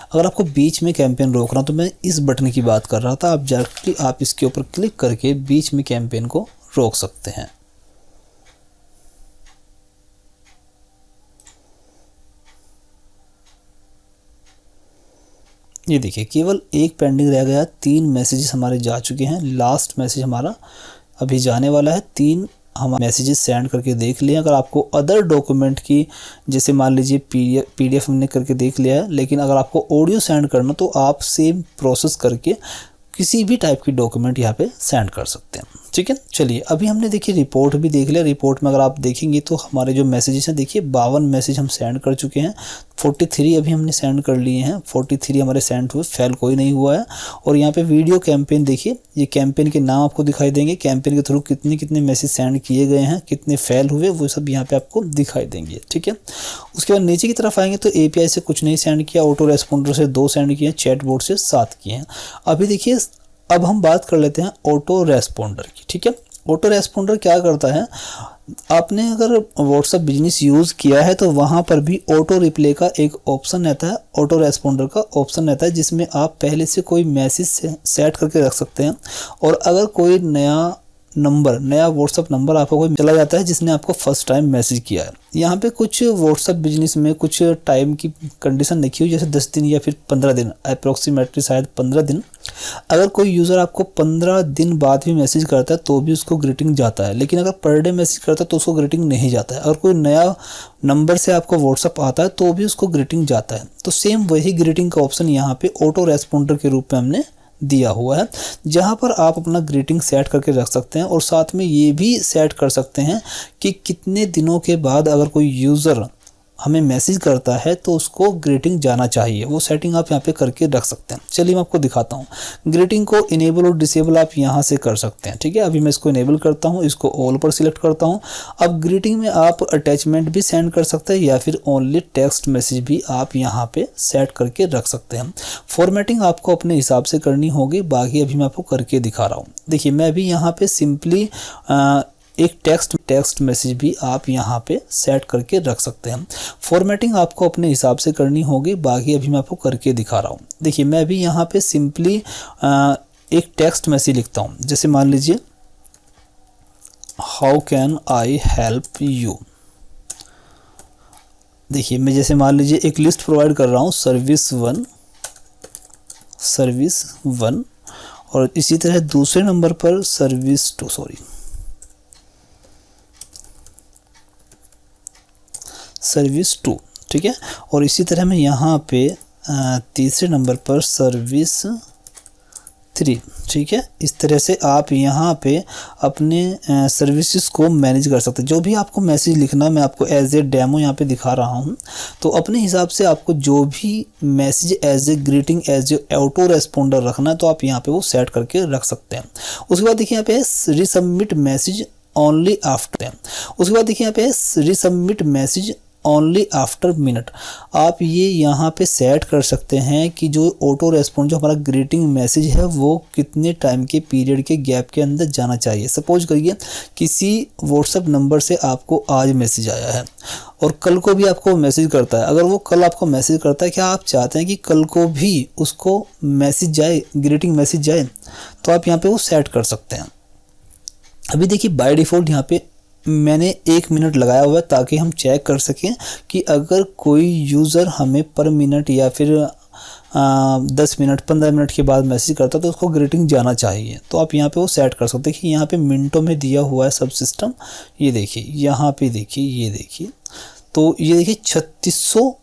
अगर आपको बीच में कैंपेन रोकना तो मैं इस बटन की बात कर रहा था, आप डायरेक्टली आप इसके ऊपर क्लिक करके बीच में कैंपेन को रोक सकते हैं। ये देखिए केवल एक पेंडिंग रह गया, 3 मैसेजेस हमारे जा चुके हैं। लास्ट मैसेज हमारा अभी जाने वाला है। 3 हम मैसेजेस सेंड करके देख लिए। अगर आपको अदर डॉक्यूमेंट की, जैसे मान लीजिए PDF हमने करके देख लिया है, लेकिन अगर आपको ऑडियो सेंड करना तो आप सेम प्रोसेस करके किसी भी टाइप की डॉक्यूमेंट यहाँ पे सेंड कर सकते हैं, ठीक है। चलिए अभी हमने देखिए रिपोर्ट भी देख लिया। रिपोर्ट में अगर आप देखेंगे तो हमारे जो मैसेजेस हैं, देखिए 52 मैसेज हम सेंड कर चुके हैं। 43 अभी हमने सेंड कर लिए हैं। 43 हमारे सेंड हुए, फेल कोई नहीं हुआ है। और यहाँ पे वीडियो कैंपेन देखिए, ये कैंपेन के नाम आपको दिखाई देंगे, कैंपेन के थ्रू कितने कितने मैसेज सेंड किए गए हैं, कितने फेल हुए, वो सब यहाँ पे आपको दिखाई देंगे, ठीक है। उसके बाद नीचे की तरफ आएंगे तो API से कुछ नहीं सेंड किया, ऑटो रेस्पॉन्डर से 2 सेंड किए हैं, चैटबॉट से 7 किए हैं। अभी देखिए अब हम बात कर लेते हैं ऑटो रेस्पॉन्डर की, ठीक है। ऑटो रेस्पॉन्डर क्या करता है, आपने अगर व्हाट्सएप बिजनेस यूज़ किया है तो वहाँ पर भी ऑटो रिप्ले का एक ऑप्शन रहता है, ऑटो रेस्पॉन्डर का ऑप्शन रहता है, जिसमें आप पहले से कोई मैसेज सेट करके रख सकते हैं। और अगर कोई नया व्हाट्सएप नंबर आपको कोई चला जाता है जिसने आपको फर्स्ट टाइम मैसेज किया है, यहाँ पे कुछ व्हाट्सएप बिजनेस में कुछ टाइम की कंडीशन लिखी हुई, जैसे 10 दिन या फिर 15 दिन, अप्रोक्सीमेटली शायद 15 दिन। अगर कोई यूज़र आपको 15 दिन बाद भी मैसेज करता है तो भी उसको ग्रीटिंग जाता है, लेकिन अगर पर डे मैसेज करता है तो उसको ग्रीटिंग नहीं जाता है। अगर कोई नया नंबर से आपको व्हाट्सअप आता है तो भी उसको ग्रीटिंग जाता है। तो सेम वही ग्रीटिंग का ऑप्शन यहाँ पे ऑटो रेस्पॉन्डर के रूप में हमने दिया हुआ है, जहां पर आप अपना ग्रीटिंग सेट करके रख सकते हैं और साथ में ये भी सेट कर सकते हैं कि कितने दिनों के बाद अगर कोई यूज़र हमें मैसेज करता है तो उसको ग्रीटिंग जाना चाहिए। वो सेटिंग आप यहाँ पे करके रख सकते हैं। चलिए मैं आपको दिखाता हूँ। ग्रीटिंग को इनेबल और डिसेबल आप यहाँ से कर सकते हैं, ठीक है। अभी मैं इसको इनेबल करता हूँ, इसको ऑल पर सिलेक्ट करता हूँ। अब ग्रीटिंग में आप अटैचमेंट भी सेंड कर सकते हैं या फिर ओनली टेक्स्ट मैसेज भी आप यहाँ पे सेट करके रख सकते हैं। फॉर्मेटिंग आपको अपने हिसाब से करनी होगी, बाकी अभी मैं आपको करके दिखा रहा हूँ। देखिए मैं भी यहाँ पे सिंपली एक टेक्स्ट मैसेज भी आप यहाँ पे सेट करके रख सकते हैं। फॉर्मेटिंग आपको अपने हिसाब से करनी होगी, बाकी अभी मैं आपको करके दिखा रहा हूँ। देखिए मैं भी यहाँ पे सिंपली एक टेक्स्ट मैसेज लिखता हूँ, जैसे मान लीजिए how can I help you. देखिए मैं जैसे मान लीजिए एक लिस्ट प्रोवाइड कर रहा हूँ, सर्विस वन, और इसी तरह दूसरे नंबर पर सर्विस टू, ठीक है। और इसी तरह मैं यहाँ पे तीसरे नंबर पर सर्विस 3, ठीक है। इस तरह से आप यहाँ पे अपने सर्विसेज को मैनेज कर सकते हैं। जो भी आपको मैसेज लिखना, मैं आपको एज ए डेमो यहाँ पे दिखा रहा हूँ, तो अपने हिसाब से आपको जो भी message as a greeting, as a auto responder रखना है तो आप यहाँ पे वो सेट करके रख सकते हैं। उसके बाद देखिए यहाँ पे रिसबमिट मैसेज ओनली आफ्टर, उसके बाद देखिए यहाँ पे resubmit message only after minute. आप ये यहाँ पे सेट कर सकते हैं कि जो ऑटो रेस्पॉन्ड, जो हमारा ग्रीटिंग मैसेज है, वो कितने टाइम के पीरियड के गैप के अंदर जाना चाहिए। सपोज करिए किसी व्हाट्सएप नंबर से आपको आज मैसेज आया है और कल को भी आपको मैसेज करता है। अगर वो कल आपको मैसेज करता है, क्या आप चाहते हैं कि कल को भी उसको मैसेज जाए, ग्रीटिंग मैसेज जाए, तो आप यहाँ पे वो सेट कर सकते हैं। अभी देखिए बाय डिफ़ॉल्ट यहाँ पे मैंने 1 मिनट लगाया हुआ है ताकि हम चेक कर सकें कि अगर कोई यूज़र हमें पर मिनट या फिर 10 मिनट 15 मिनट के बाद मैसेज करता है तो उसको ग्रीटिंग जाना चाहिए। तो आप यहाँ पे वो सेट कर सकते हैं कि यहाँ पे मिनटों में दिया हुआ है सब सिस्टम। ये देखिए यहाँ पे देखिए, ये देखिए, तो ये देखिए 3600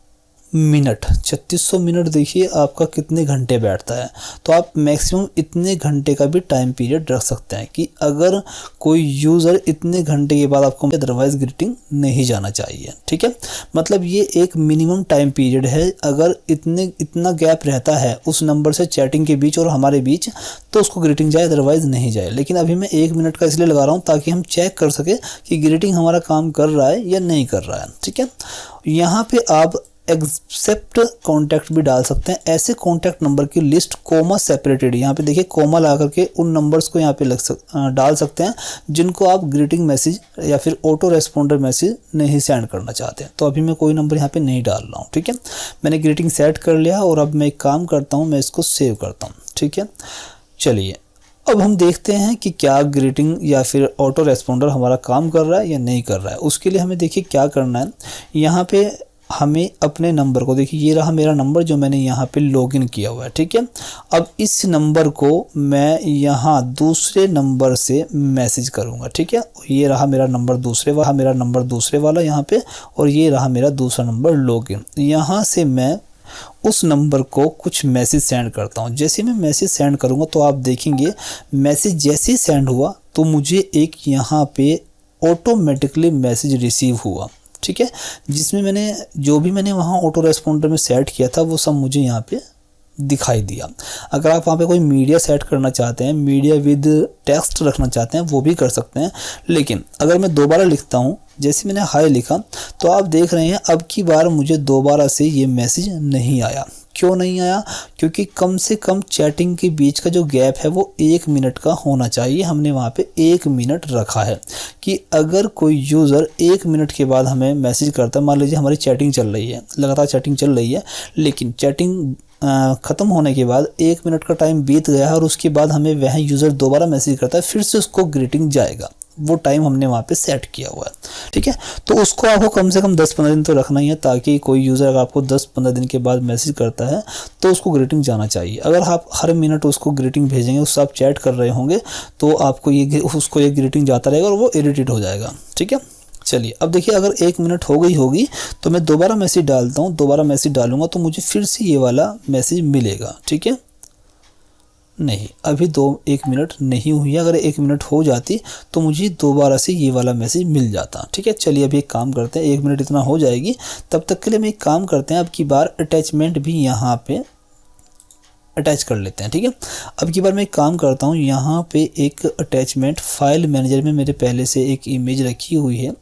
मिनट देखिए आपका कितने घंटे बैठता है। तो आप मैक्सिमम इतने घंटे का भी टाइम पीरियड रख सकते हैं कि अगर कोई यूज़र इतने घंटे के बाद आपको, अदरवाइज ग्रीटिंग नहीं जाना चाहिए, ठीक है। मतलब ये एक मिनिमम टाइम पीरियड है। अगर इतना गैप रहता है उस नंबर से चैटिंग के बीच और हमारे बीच तो उसको ग्रीटिंग जाए, अदरवाइज नहीं जाए। लेकिन अभी मैं 1 मिनट का इसलिए लगा रहा हूँ ताकि हम चेक कर सके कि ग्रीटिंग हमारा काम कर रहा है या नहीं कर रहा है, ठीक है। यहाँ पे आप एक्सेप्ट कॉन्टैक्ट भी डाल सकते हैं। ऐसे कॉन्टैक्ट नंबर की लिस्ट कोमा सेपरेटेड, यहाँ पे देखिए कोमा ला करके उन नंबर्स को यहाँ पे डाल सकते हैं जिनको आप ग्रीटिंग मैसेज या फिर ऑटो रेस्पॉन्डर मैसेज नहीं सेंड करना चाहते हैं। तो अभी मैं कोई नंबर यहाँ पे नहीं डाल रहा हूँ, ठीक है। मैंने ग्रीटिंग सेट कर लिया और अब मैं एक काम करता हूँ, मैं इसको सेव करता हूँ, ठीक है। चलिए अब हम देखते हैं कि क्या ग्रीटिंग या फिर ऑटो रेस्पॉन्डर हमारा काम कर रहा है या नहीं कर रहा है। उसके लिए हमें देखिए क्या करना है। यहाँ पे हमें अपने नंबर को, देखिए ये रहा मेरा नंबर जो मैंने यहाँ पे लॉगिन किया हुआ है, ठीक है। अब इस नंबर को मैं यहाँ दूसरे नंबर से मैसेज करूँगा, ठीक है। ये रहा मेरा नंबर दूसरे वाला यहाँ पे, और ये रहा मेरा दूसरा नंबर लॉगिन। यहाँ से मैं उस नंबर को कुछ मैसेज सेंड करता हूँ। जैसे मैं मैसेज सेंड करूँगा तो आप देखेंगे मैसेज जैसे ही सेंड हुआ तो मुझे एक यहाँ पे ऑटोमेटिकली मैसेज रिसीव हुआ, ठीक है। जिसमें मैंने जो भी मैंने वहाँ ऑटो रेस्पॉन्डर में सेट किया था वो सब मुझे यहाँ पे दिखाई दिया। अगर आप वहाँ पे कोई मीडिया सेट करना चाहते हैं, मीडिया विद टेक्स्ट रखना चाहते हैं, वो भी कर सकते हैं। लेकिन अगर मैं दोबारा लिखता हूँ, जैसे मैंने हाय लिखा, तो आप देख रहे हैं अब की बार मुझे दोबारा से ये मैसेज नहीं आया। क्यों नहीं आया? क्योंकि कम से कम चैटिंग के बीच का जो गैप है वो 1 मिनट का होना चाहिए। हमने वहाँ पे 1 मिनट रखा है कि अगर कोई यूज़र 1 मिनट के बाद हमें मैसेज करता है, मान लीजिए हमारी चैटिंग चल रही है, लगातार चैटिंग चल रही है, लेकिन चैटिंग ख़त्म होने के बाद 1 मिनट का टाइम बीत गया है और उसके बाद हमें वह यूज़र दोबारा मैसेज करता है, फिर से उसको ग्रीटिंग जाएगा। वो टाइम हमने वहाँ पे सेट किया हुआ है, ठीक है। तो उसको आपको कम से कम 10-15 दिन तो रखना ही है, ताकि कोई यूज़र अगर आपको 10-15 दिन के बाद मैसेज करता है तो उसको ग्रीटिंग जाना चाहिए। अगर आप हर मिनट उसको ग्रीटिंग भेजेंगे, उससे आप चैट कर रहे होंगे, तो आपको उसको ये ग्रीटिंग जाता रहेगा और वो इरिटेट हो जाएगा, ठीक है। चलिए अब देखिए, अगर 1 मिनट हो गई होगी तो मैं दोबारा मैसेज डालता हूँ, दोबारा मैसेज डालूंगा तो मुझे फिर से ये वाला मैसेज मिलेगा, ठीक है। नहीं, अभी 1 मिनट नहीं हुई है। अगर 1 मिनट हो जाती तो मुझे दोबारा से ये वाला मैसेज मिल जाता, ठीक है। चलिए अभी एक काम करते हैं, 1 मिनट इतना हो जाएगी, तब तक के लिए हम एक काम करते हैं, अब की बार अटैचमेंट भी यहाँ पे अटैच कर लेते हैं, ठीक है। अब की बार मैं एक काम करता हूँ, यहाँ पे एक अटैचमेंट फाइल मैनेजर में मेरे पहले से एक इमेज रखी हुई है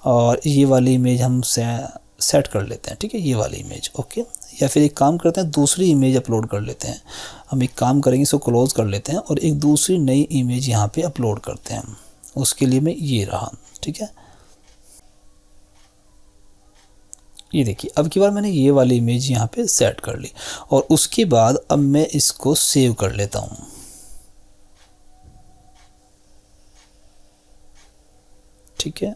और ये वाली इमेज हम सेट कर लेते हैं, ठीक है, ये वाली इमेज, ओके। या फिर एक काम करते हैं, दूसरी इमेज अपलोड कर लेते हैं। हम एक काम करेंगे, इसको क्लोज़ कर लेते हैं और एक दूसरी नई इमेज यहाँ पे अपलोड करते हैं। उसके लिए मैं ये रहा, ठीक है। ये देखिए, अब की बार मैंने ये वाली इमेज यहाँ पे सेट कर ली और उसके बाद अब मैं इसको सेव कर लेता हूँ, ठीक है।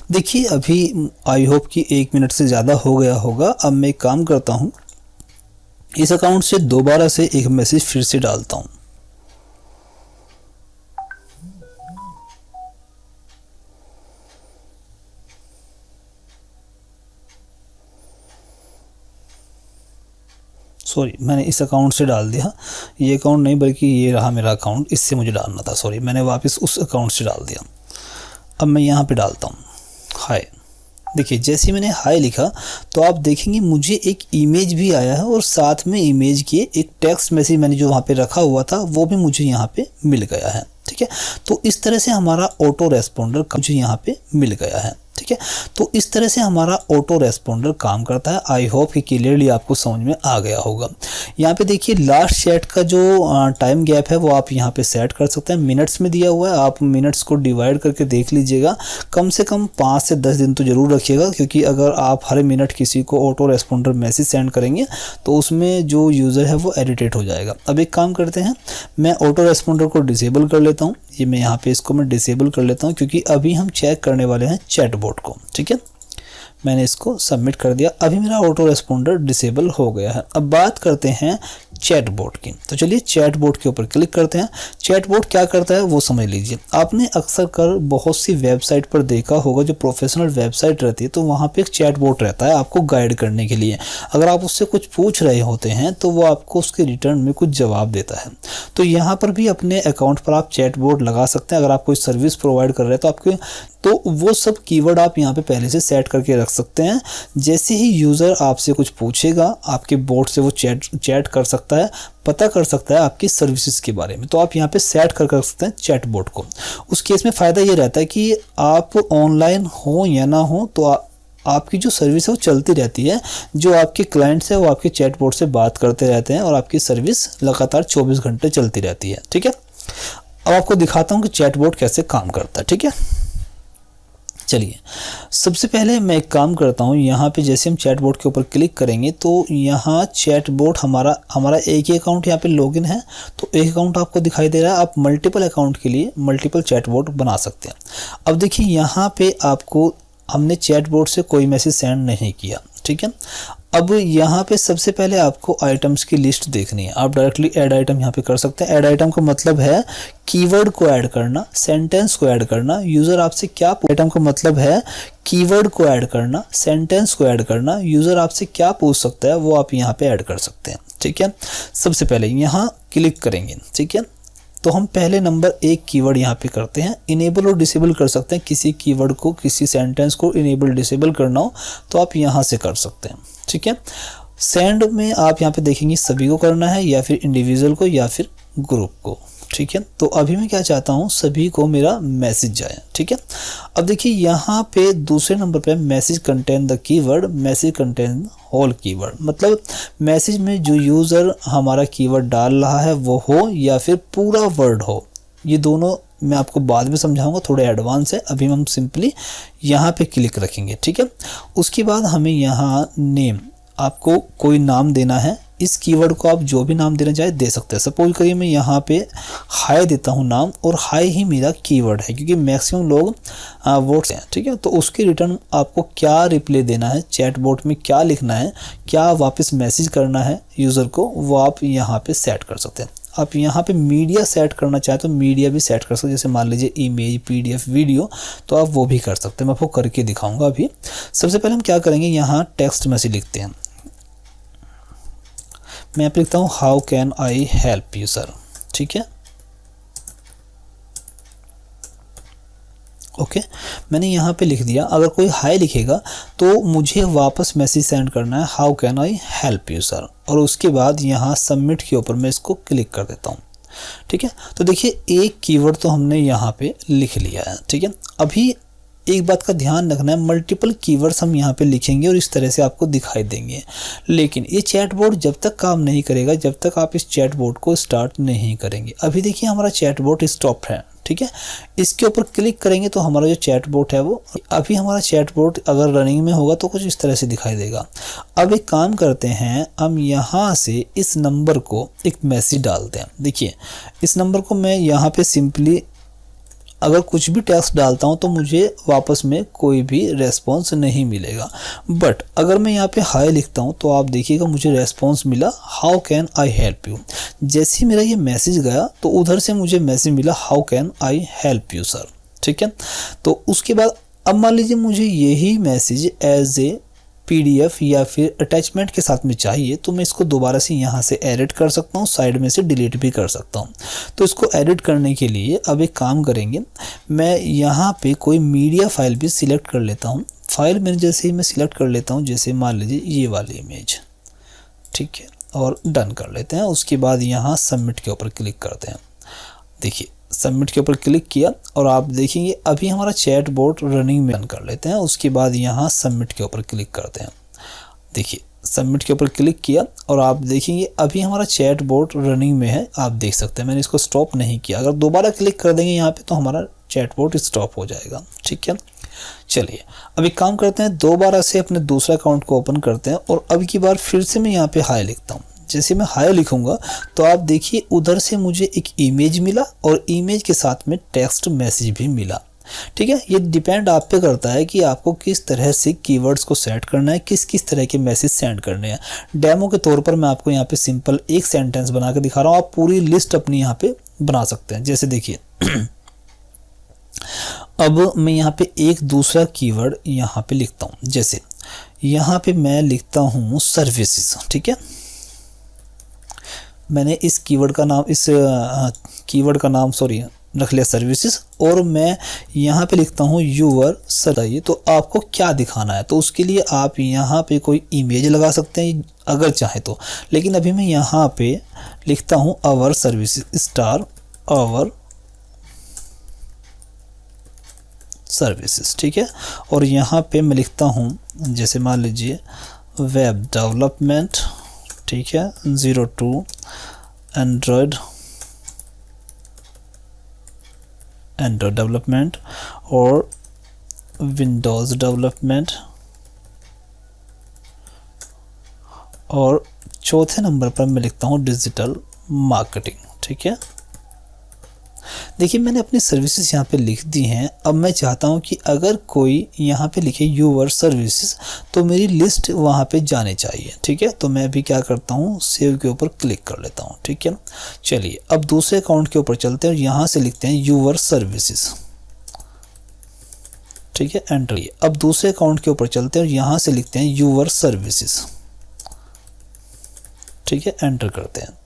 देखिए अभी आई होप कि 1 मिनट से ज़्यादा हो गया होगा। अब मैं एक काम करता हूँ, इस अकाउंट से दोबारा से एक मैसेज फिर से डालता हूँ। सॉरी, मैंने इस अकाउंट से डाल दिया, ये अकाउंट नहीं बल्कि ये रहा मेरा अकाउंट, इससे मुझे डालना था, सॉरी, मैंने वापस उस अकाउंट से डाल दिया। अब मैं यहाँ पे डालता हूँ हाय। देखिए जैसे ही मैंने हाय लिखा तो आप देखेंगे मुझे एक इमेज भी आया है और साथ में इमेज के एक टेक्स्ट मैसेज मैंने जो वहाँ पे रखा हुआ था वो भी मुझे यहाँ पे मिल गया है, ठीक है। तो इस तरह से हमारा ऑटो रेस्पॉन्डर मुझे यहाँ पे मिल गया है, ठीक है। तो इस तरह से हमारा ऑटो रेस्पॉन्डर काम करता है। आई होप कि क्लियरली आपको समझ में आ गया होगा। यहाँ पे देखिए लास्ट चैट का जो टाइम गैप है वो आप यहाँ पे सेट कर सकते हैं, मिनट्स में दिया हुआ है। आप मिनट्स को डिवाइड करके देख लीजिएगा, कम से कम 5 से 10 दिन तो ज़रूर रखिएगा, क्योंकि अगर आप हर मिनट किसी को ऑटो रेस्पॉन्डर मैसेज सेंड करेंगे तो उसमें जो यूज़र है वो इरिटेट हो जाएगा। अब एक काम करते हैं, मैं ऑटो रेस्पॉन्डर को डिसेबल कर लेता हूँ। ये मैं यहाँ पे इसको मैं डिसेबल कर लेता हूँ, क्योंकि अभी हम चेक करने वाले हैं चैटबॉट को, ठीक है। मैंने इसको सबमिट कर दिया, अभी मेरा ऑटो रेस्पॉन्डर डिसेबल हो गया है। अब बात करते हैं चैटबॉट की, तो चलिए चैटबॉट के ऊपर क्लिक करते हैं। चैटबॉट क्या करता है वो समझ लीजिए। आपने अक्सर कर बहुत सी वेबसाइट पर देखा होगा, जो प्रोफेशनल वेबसाइट रहती है तो वहाँ पे एक चैटबॉट रहता है आपको गाइड करने के लिए। अगर आप उससे कुछ पूछ रहे होते हैं तो वो आपको उसके रिटर्न में कुछ जवाब देता है। तो यहाँ पर भी अपने अकाउंट पर आप चैटबॉट लगा सकते हैं। अगर आप कोई सर्विस प्रोवाइड कर रहे हैं तो आपके वो सब कीवर्ड आप यहाँ पे पहले से सेट करके रख सकते हैं। जैसे ही यूज़र आपसे कुछ पूछेगा, आपके बोट से वो चैट कर सकता है, पता कर सकता है आपकी सर्विसेज के बारे में। तो आप यहाँ पे सेट कर सकते हैं चैटबॉट को। उस केस में फ़ायदा ये रहता है कि आप ऑनलाइन हो या ना हो तो आपकी जो सर्विस है वो चलती रहती है। जो आपके क्लाइंट्स है वो आपके चैटबॉट से बात करते रहते हैं और आपकी सर्विस लगातार 24 घंटे चलती रहती है, ठीक है। अब आपको दिखाता हूँ कि चैटबॉट कैसे काम करता है, ठीक है। चलिए, सबसे पहले मैं एक काम करता हूँ, यहाँ पे जैसे हम चैटबॉट के ऊपर क्लिक करेंगे तो यहाँ चैटबॉट हमारा एक ही अकाउंट यहाँ पे लॉगिन है, तो एक अकाउंट आपको दिखाई दे रहा है। आप मल्टीपल अकाउंट के लिए मल्टीपल चैटबॉट बना सकते हैं। अब देखिए, यहाँ पे आपको हमने चैटबॉट से कोई मैसेज सेंड नहीं किया, ठीक है। अब यहाँ पे सबसे पहले आपको आइटम्स की लिस्ट देखनी है। आप डायरेक्टली ऐड आइटम यहाँ पे कर सकते हैं। ऐड आइटम का मतलब है कीवर्ड को ऐड करना, सेंटेंस को ऐड करना। यूज़र आपसे क्या आइटम का मतलब है कीवर्ड को ऐड करना, सेंटेंस को ऐड करना। यूज़र आपसे क्या पूछ सकता है वो आप यहाँ पे ऐड कर सकते हैं, ठीक है। सबसे पहले यहाँ क्लिक करेंगे, ठीक है। तो हम पहले नंबर एक कीवर्ड यहाँ पे करते हैं। इनेबल और डिसेबल कर सकते हैं। किसी कीवर्ड को, किसी सेंटेंस को इनेबल डिसेबल करना हो तो आप यहाँ से कर सकते हैं, ठीक है। सेंड में आप यहाँ पे देखेंगे सभी को करना है या फिर इंडिविजुअल को या फिर ग्रुप को, ठीक है। तो अभी मैं क्या चाहता हूँ, सभी को मेरा मैसेज जाए, ठीक है। अब देखिए, यहाँ पे दूसरे नंबर पे message contain the keyword, message contain whole keyword. मतलब मैसेज में जो यूज़र हमारा कीवर्ड डाल रहा है वो हो या फिर पूरा वर्ड हो, ये दोनों मैं आपको बाद में समझाऊंगा, थोड़े एडवांस है। अभी हम सिंपली यहाँ पे क्लिक रखेंगे, ठीक है। उसके बाद हमें यहाँ नेम, आपको कोई नाम देना है। इस कीवर्ड को आप जो भी नाम देना चाहे दे सकते हैं। सपोज करिए मैं यहाँ पे हाई देता हूँ नाम, और हाई ही मेरा कीवर्ड है क्योंकि मैक्सिमम लोग वर्ड्स हैं, ठीक है। तो उसके रिटर्न आपको क्या रिप्लाई देना है, चैटबॉट में क्या लिखना है, क्या वापस मैसेज करना है यूज़र को, वो आप यहाँ पे सेट कर सकते हैं। आप यहाँ पे मीडिया सेट करना चाहें तो मीडिया भी सेट कर सकते हैं। जैसे मान लीजिए इमेज, PDF, वीडियो, तो आप वो भी कर सकते हैं। मैं आपको करके दिखाऊंगा अभी। सबसे पहले हम क्या करेंगे, यहाँ टेक्स्ट मैसेज लिखते हैं। मैं यहाँ पे लिखता हूँ how can I help you sir, ठीक है। ओके, मैंने यहाँ पे लिख दिया। अगर कोई हाई लिखेगा तो मुझे वापस मैसेज सेंड करना है how can I help you sir, और उसके बाद यहाँ सबमिट के ऊपर मैं इसको क्लिक कर देता हूँ, ठीक है। तो देखिए, एक कीवर्ड तो हमने यहाँ पे लिख लिया है, ठीक है। अभी एक बात का ध्यान रखना है, मल्टीपल कीवर्ड्स हम यहाँ पे लिखेंगे और इस तरह से आपको दिखाई देंगे, लेकिन ये चैटबॉट जब तक काम नहीं करेगा जब तक आप इस चैटबॉट को स्टार्ट नहीं करेंगे। अभी देखिए, हमारा चैटबॉट स्टॉप है, ठीक है। इसके ऊपर क्लिक करेंगे तो हमारा जो चैटबॉट है वो, अभी हमारा चैटबॉट अगर रनिंग में होगा तो कुछ इस तरह से दिखाई देगा। अब एक काम करते हैं, हम यहाँ से इस नंबर को एक मैसेज डालते हैं। देखिए, इस नंबर को मैं यहाँ पे सिंपली अगर कुछ भी टेक्स्ट डालता हूं तो मुझे वापस में कोई भी रेस्पॉन्स नहीं मिलेगा। बट अगर मैं यहाँ पे हाई लिखता हूं तो आप देखिएगा मुझे रेस्पॉन्स मिला how can I help you. जैसे ही मेरा ये मैसेज गया तो उधर से मुझे मैसेज मिला how can I help you sir, ठीक है। तो उसके बाद अब मान लीजिए मुझे यही मैसेज एज ए PDF या फिर अटैचमेंट के साथ में चाहिए, तो मैं इसको दोबारा से यहाँ से एडिट कर सकता हूँ, साइड में से डिलीट भी कर सकता हूँ। तो इसको एडिट करने के लिए अब एक काम करेंगे, मैं यहाँ पे कोई मीडिया फाइल भी सिलेक्ट कर लेता हूँ। फाइल में जैसे ही मैं सिलेक्ट कर लेता हूँ, जैसे मान लीजिए ये वाली इमेज, ठीक है, और डन कर लेते हैं। उसके बाद यहाँ सबमिट के ऊपर क्लिक करते हैं। देखिए, सबमिट के ऊपर क्लिक किया और आप देखेंगे अभी हमारा चैटबॉट रनिंग में कर लेते हैं। उसके बाद यहाँ सबमिट के ऊपर क्लिक करते हैं। देखिए, सबमिट के ऊपर क्लिक किया और आप देखेंगे अभी हमारा चैटबॉट रनिंग में है। आप देख सकते हैं मैंने इसको स्टॉप नहीं किया। अगर दोबारा क्लिक कर देंगे यहाँ पे तो हमारा चैटबॉट स्टॉप हो जाएगा, ठीक है। चलिए, अब एक काम करते हैं, दोबारा से अपने दूसरा अकाउंट को ओपन करते हैं और अब की बार फिर से मैं यहाँ पे हाई लिखता हूँ। जैसे मैं हाई लिखूंगा तो आप देखिए उधर से मुझे एक इमेज मिला और इमेज के साथ में टेक्स्ट मैसेज भी मिला, ठीक है। ये डिपेंड आप पे करता है कि आपको किस तरह से कीवर्ड्स को सेट करना है, किस किस तरह के मैसेज सेंड करने हैं। डेमो के तौर पर मैं आपको यहाँ पे सिंपल एक सेंटेंस बना के दिखा रहा हूँ। आप पूरी लिस्ट अपनी यहाँ पे बना सकते हैं। जैसे देखिए अब मैं यहाँ पे एक दूसरा कीवर्ड यहाँ पे लिखता हूँ। जैसे यहाँ पे मैं लिखता हूँ सर्विसेज, ठीक है। मैंने इस कीवर्ड का नाम रख लिया सर्विसेज, और मैं यहाँ पे लिखता हूँ यूअर सर। तो आपको क्या दिखाना है, तो उसके लिए आप यहाँ पे कोई इमेज लगा सकते हैं अगर चाहे तो, लेकिन अभी मैं यहाँ पे लिखता हूँ our services star our services, ठीक है। और यहाँ पे मैं लिखता हूँ जैसे मान लीजिए वेब डेवलपमेंट, ठीक है, 02 एंड्रॉयड डेवलपमेंट और विंडोज़ डेवलपमेंट, और चौथे नंबर पर मैं लिखता हूँ डिजिटल मार्केटिंग। ठीक है, देखिए मैंने अपनी सर्विसेज यहाँ पे लिख दी हैं। अब मैं चाहता हूँ कि अगर कोई यहाँ पे लिखे यूवर सर्विसेज तो मेरी लिस्ट वहाँ पे जाने चाहिए। ठीक है, तो मैं अभी क्या करता हूँ, सेव के ऊपर क्लिक कर लेता हूँ। ठीक है, चलिए अब दूसरे अकाउंट के ऊपर चलते हैं और यहाँ से लिखते हैं यूवर सर्विसेज। ठीक है, एंटर। अब दूसरे अकाउंट के ऊपर चलते हैं और यहाँ से लिखते हैं यूवर सर्विसेज। ठीक है, एंटर करते हैं।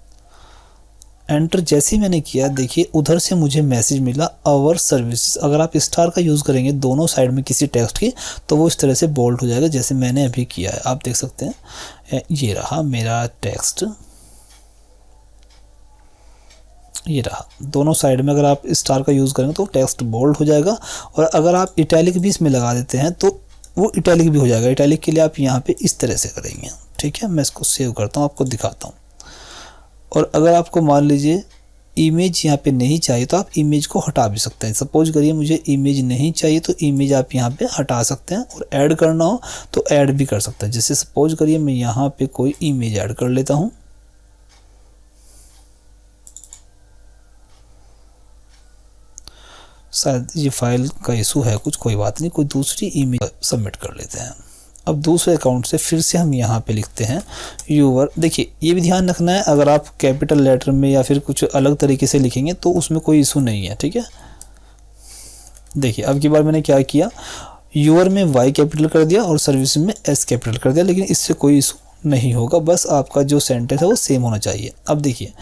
एंटर जैसे ही मैंने किया, देखिए उधर से मुझे मैसेज मिला आवर सर्विसेज। अगर आप स्टार का यूज़ करेंगे दोनों साइड में किसी टेक्स्ट की तो वो इस तरह से बोल्ड हो जाएगा, जैसे मैंने अभी किया है। आप देख सकते हैं ये रहा मेरा टेक्स्ट, ये रहा। दोनों साइड में अगर आप स्टार का यूज़ करेंगे तो टेक्स्ट बोल्ड हो जाएगा, और अगर आप इटैलिक भी इसमें लगा देते हैं तो वो इटैलिक भी हो जाएगा। इटैलिक के लिए आप यहाँ पे इस तरह से करेंगे। ठीक है, मैं इसको सेव करता हूँ, आपको दिखाता हूँ। और अगर आपको मान लीजिए इमेज यहाँ पे नहीं चाहिए तो आप इमेज को हटा भी सकते हैं। सपोज करिए मुझे इमेज नहीं चाहिए तो इमेज आप यहाँ पे हटा सकते हैं, और ऐड करना हो तो ऐड भी कर सकते हैं। जैसे सपोज करिए मैं यहाँ पे कोई इमेज ऐड कर लेता हूँ। शायद ये फाइल का इशू है कुछ, कोई बात नहीं, कोई दूसरी इमेज सबमिट कर लेते हैं। अब दूसरे अकाउंट से फिर से हम यहाँ पे लिखते हैं यूवर। देखिए ये भी ध्यान रखना है, अगर आप कैपिटल लेटर में या फिर कुछ अलग तरीके से लिखेंगे तो उसमें कोई इशू नहीं है। ठीक है, देखिए अब की बार मैंने क्या किया, यूवर में वाई कैपिटल कर दिया और सर्विस में एस कैपिटल कर दिया, लेकिन इससे कोई इशू नहीं होगा, बस आपका जो सेंटेंस है वो सेम होना चाहिए। अब देखिए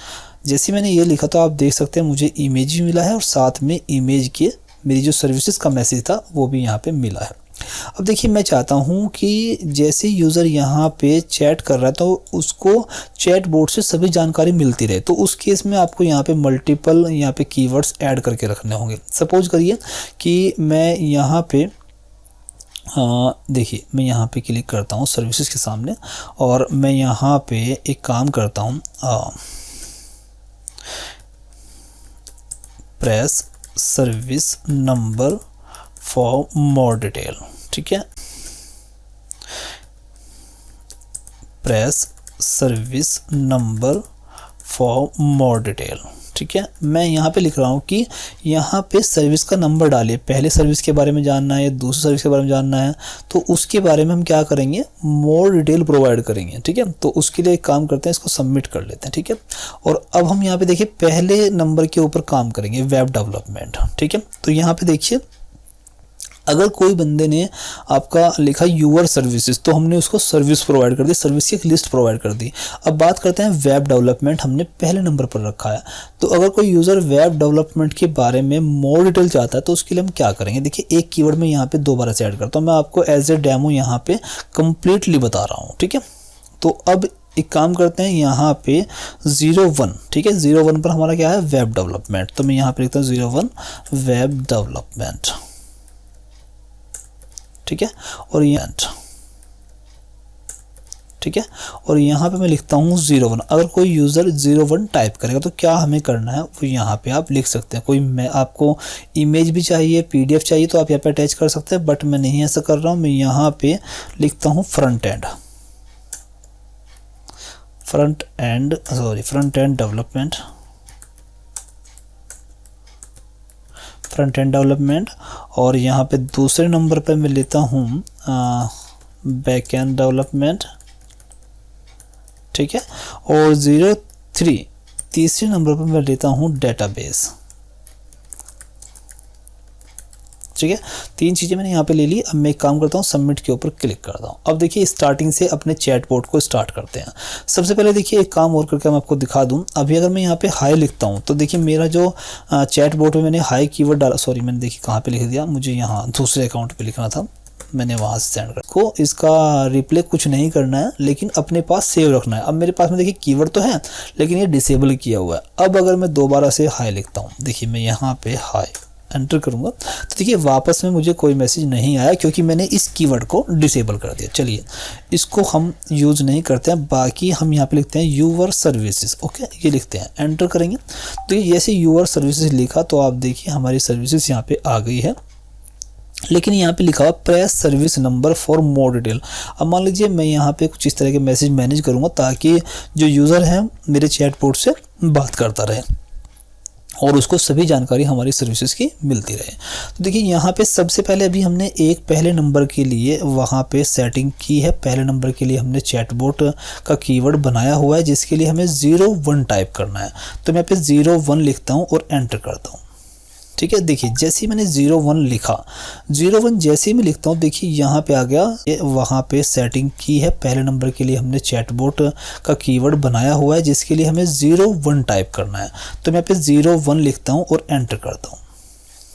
जैसे मैंने ये लिखा तो आप देख सकते हैं मुझे इमेज भी मिला है, और साथ में इमेज के मेरी जो सर्विसेज का मैसेज था वो भी यहाँ पे मिला है। अब देखिए मैं चाहता हूँ कि जैसे यूज़र यहाँ पे चैट कर रहा है तो उसको चैट बोर्ड से सभी जानकारी मिलती रहे, तो उस केस में आपको यहाँ पे मल्टीपल यहाँ पे कीवर्ड्स ऐड करके रखने होंगे। सपोज करिए कि मैं यहाँ पे देखिए मैं यहाँ पे क्लिक करता हूँ सर्विसेज के सामने, और मैं यहाँ पे एक काम करता हूँ, press service number for more detail. ठीक है, press service number for more detail. ठीक है, मैं यहाँ पे लिख रहा हूँ कि यहाँ पे सर्विस का नंबर डालिए। पहले सर्विस के बारे में जानना है या दूसरी सर्विस के बारे में जानना है तो उसके बारे में हम क्या करेंगे, मोर डिटेल प्रोवाइड करेंगे। ठीक है, तो उसके लिए एक काम करते हैं, इसको सबमिट कर लेते हैं। ठीक है, और अब हम यहाँ पे देखिए पहले नंबर के ऊपर काम करेंगे, वेब डेवलपमेंट। ठीक है, तो यहाँ पे देखिए अगर कोई बंदे ने आपका लिखा यूवर सर्विसेज तो हमने उसको सर्विस प्रोवाइड कर दी, सर्विस की एक लिस्ट प्रोवाइड कर दी। अब बात करते हैं वेब डेवलपमेंट, हमने पहले नंबर पर रखा है। तो अगर कोई यूज़र वेब डेवलपमेंट के बारे में मोर डिटेल चाहता है तो उसके लिए हम क्या करेंगे, देखिए एक कीवर्ड में यहाँ पे दोबारा से ऐड करता हूँ। मैं आपको एज ए डेमो यहाँ पे कंप्लीटली बता रहा हूँ। ठीक है, तो अब एक काम करते हैं, यहाँ पे 01। ठीक है, 01 पर हमारा क्या है, वेब डेवलपमेंट। तो मैं यहाँ पे लिखता हूँ 01 वेब डेवलपमेंट। ठीक है, और ठीक है, और यहाँ पे मैं लिखता हूँ 01। अगर कोई यूज़र 01 टाइप करेगा तो क्या हमें करना है वो यहाँ पे आप लिख सकते हैं। कोई मैं आपको इमेज भी चाहिए, पीडीएफ चाहिए तो आप यहाँ पे अटैच कर सकते हैं, बट मैं नहीं ऐसा कर रहा हूँ। मैं यहाँ पे लिखता हूँ front end development, front end development. और यहाँ पे दूसरे नंबर पे मैं लेता हूँ बैक एंड डेवलपमेंट। ठीक है, और 03 तीसरे नंबर पर मैं लेता हूँ डेटाबेस। ठीक है, तीन चीज़ें मैंने यहाँ पे ले ली। अब मैं एक काम करता हूँ, सबमिट के ऊपर क्लिक करता हूँ। अब देखिए स्टार्टिंग से अपने चैटबॉट को स्टार्ट करते हैं। सबसे पहले देखिए एक काम और करके मैं आपको दिखा दूँ। अभी अगर मैं यहाँ पे हाई लिखता हूँ तो देखिए मेरा जो चैटबॉट में मैंने हाई कीवर्ड डाला, सॉरी मैंने देखिए कहाँ पे लिख दिया, मुझे यहाँ दूसरे अकाउंट पे लिखना था, मैंने वहाँ से सेंड कर को। इसका रिप्ले कुछ नहीं करना है लेकिन अपने पास सेव रखना है। अब मेरे पास में देखिए कीवर्ड तो है लेकिन ये डिसेबल किया हुआ है। अब अगर मैं दोबारा से हाई लिखता हूँ, देखिए मैं यहाँ पे हाई एंटर करूँगा तो देखिए वापस में मुझे कोई मैसेज नहीं आया क्योंकि मैंने इस कीवर्ड को डिसेबल कर दिया। चलिए इसको हम यूज़ नहीं करते हैं। बाकी हम यहाँ पे लिखते हैं यूवर सर्विसेज। ओके, ये लिखते हैं, एंटर करेंगे तो ये जैसे यूवर सर्विसेज लिखा तो आप देखिए हमारी सर्विसेज यहाँ पे आ गई है। लेकिन यहाँ पे लिखा हुआ press service number for more detail. अब मान लीजिए मैं यहाँ पे कुछ इस तरह के मैसेज मैनेज करूँगा ताकि जो यूज़र है मेरे चैटबॉट से बात करता रहे और उसको सभी जानकारी हमारी सर्विसेज की मिलती रहे। तो देखिए यहाँ पे सबसे पहले अभी हमने एक पहले नंबर के लिए वहाँ पे सेटिंग की है। पहले नंबर के लिए हमने चैटबॉट का कीवर्ड बनाया हुआ है जिसके लिए हमें 01 टाइप करना है। तो मैं यहाँ पे 01 लिखता हूँ और एंटर करता हूँ। ठीक है, देखिए जैसे ही मैंने 01 लिखा, 01 जैसे ही मैं लिखता हूँ देखिए यहाँ पे आ गया। वहाँ पे सेटिंग की है। पहले नंबर के लिए हमने चैटबॉट का कीवर्ड बनाया हुआ है जिसके लिए हमें 01 टाइप करना है। तो मैं यहाँ पे 01 लिखता हूँ और एंटर करता हूँ।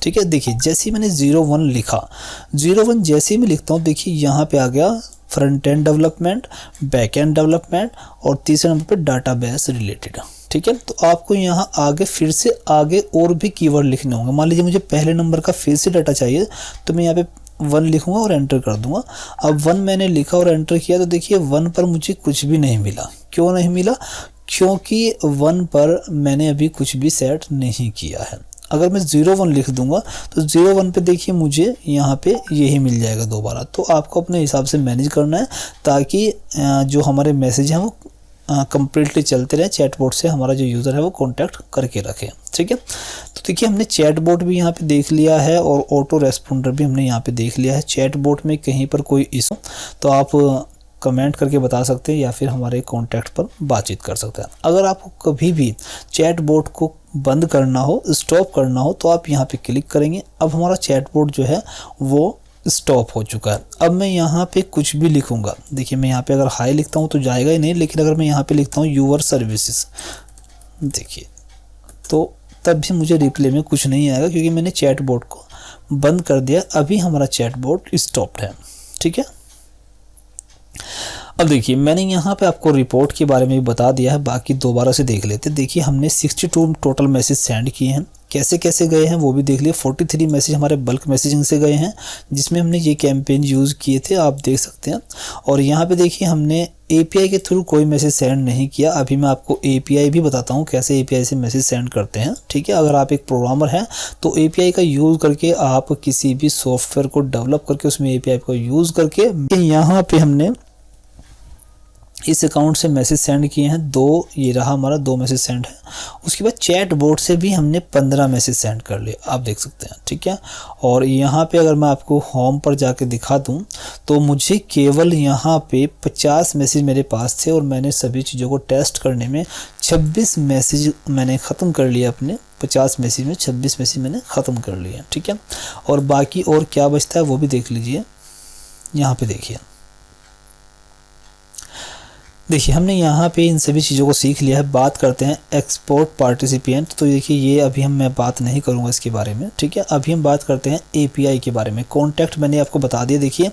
ठीक है, देखिए जैसे ही मैंने 01 लिखा, 01 जैसे ही मैं लिखता हूँ देखिए यहाँ पे आ गया front end development, back and development और तीसरे नंबर पे डाटाबेस रिलेटेड। ठीक है, तो आपको यहाँ आगे फिर से आगे और भी कीवर्ड लिखने होंगे। मान लीजिए मुझे पहले नंबर का फिर से डाटा चाहिए तो मैं यहाँ पे 1 लिखूंगा और एंटर कर दूंगा। अब 1 मैंने लिखा और एंटर किया तो देखिए 1 पर मुझे कुछ भी नहीं मिला। क्यों नहीं मिला? क्योंकि 1 पर मैंने अभी कुछ भी सेट नहीं किया है। अगर मैं 01 लिख दूंगा तो 01 पे देखिए मुझे यहाँ पे यही मिल जाएगा दोबारा। तो आपको अपने हिसाब से मैनेज करना है ताकि जो हमारे मैसेज हैं वो कम्प्लीटली चलते रहे। चैटबॉट से हमारा जो यूज़र है वो कांटेक्ट करके रखे। ठीक है, तो देखिए हमने चैटबॉट भी यहाँ पे देख लिया है और ऑटो रेस्पॉन्डर भी हमने यहाँ पे देख लिया है। चैटबॉट में कहीं पर कोई इशू तो आप कमेंट करके बता सकते हैं या फिर हमारे कॉन्टैक्ट पर बातचीत कर सकते हैं। अगर आपको कभी भी चैटबॉट को बंद करना हो, स्टॉप करना हो तो आप यहाँ पे क्लिक करेंगे। अब हमारा चैटबॉट जो है वो स्टॉप हो चुका है। अब मैं यहाँ पे कुछ भी लिखूंगा, देखिए मैं यहाँ पे अगर हाई लिखता हूँ तो जाएगा ही नहीं, लेकिन अगर मैं यहाँ पे लिखता हूँ यूर सर्विसेज देखिए तो तब भी मुझे रिप्ले में कुछ नहीं आएगा क्योंकि मैंने चैटबॉट को बंद कर दिया। अभी हमारा चैटबॉट स्टॉप्ड है। ठीक है, अब देखिए मैंने यहाँ पे आपको रिपोर्ट के बारे में भी बता दिया है, बाकी दोबारा से देख लेते हैं। देखिए हमने 62 टोटल मैसेज सेंड किए हैं। कैसे कैसे गए हैं वो भी देख लिए। 43 मैसेज हमारे बल्क मैसेजिंग से गए हैं जिसमें हमने ये कैंपेन यूज़ किए थे, आप देख सकते हैं। और यहाँ पे देखिए हमने API के थ्रू कोई मैसेज सेंड नहीं किया। अभी मैं आपको API भी बताता हूँ कैसे API से मैसेज सेंड करते हैं। ठीक है, अगर आप एक प्रोग्रामर हैं तो API का यूज़ करके आप किसी भी सॉफ्टवेयर को डेवलप करके उसमें API को यूज़ करके यहाँ पे हमने इस अकाउंट से मैसेज सेंड किए हैं 2, ये रहा हमारा 2 मैसेज सेंड है। उसके बाद चैट बोर्ड से भी हमने 15 मैसेज सेंड कर लिए, आप देख सकते हैं। ठीक है, और यहाँ पे अगर मैं आपको होम पर जाके दिखा दूँ तो मुझे केवल यहाँ पे 50 मैसेज मेरे पास थे और मैंने सभी चीज़ों को टेस्ट करने में 26 मैसेज मैंने ख़त्म कर लिए। अपने 50 मैसेज में 26 मैसेज मैंने ख़त्म कर लिए। ठीक है, और बाकी और क्या बचता है वो भी देख लीजिए। यहाँ पे देखिए हमने यहाँ पे इन सभी चीज़ों को सीख लिया है। बात करते हैं एक्सपोर्ट पार्टिसिपेंट। तो देखिए ये अभी मैं बात नहीं करूँगा इसके बारे में। ठीक है, अभी हम बात करते हैं API के बारे में। कॉन्टैक्ट मैंने आपको बता दिया। देखिए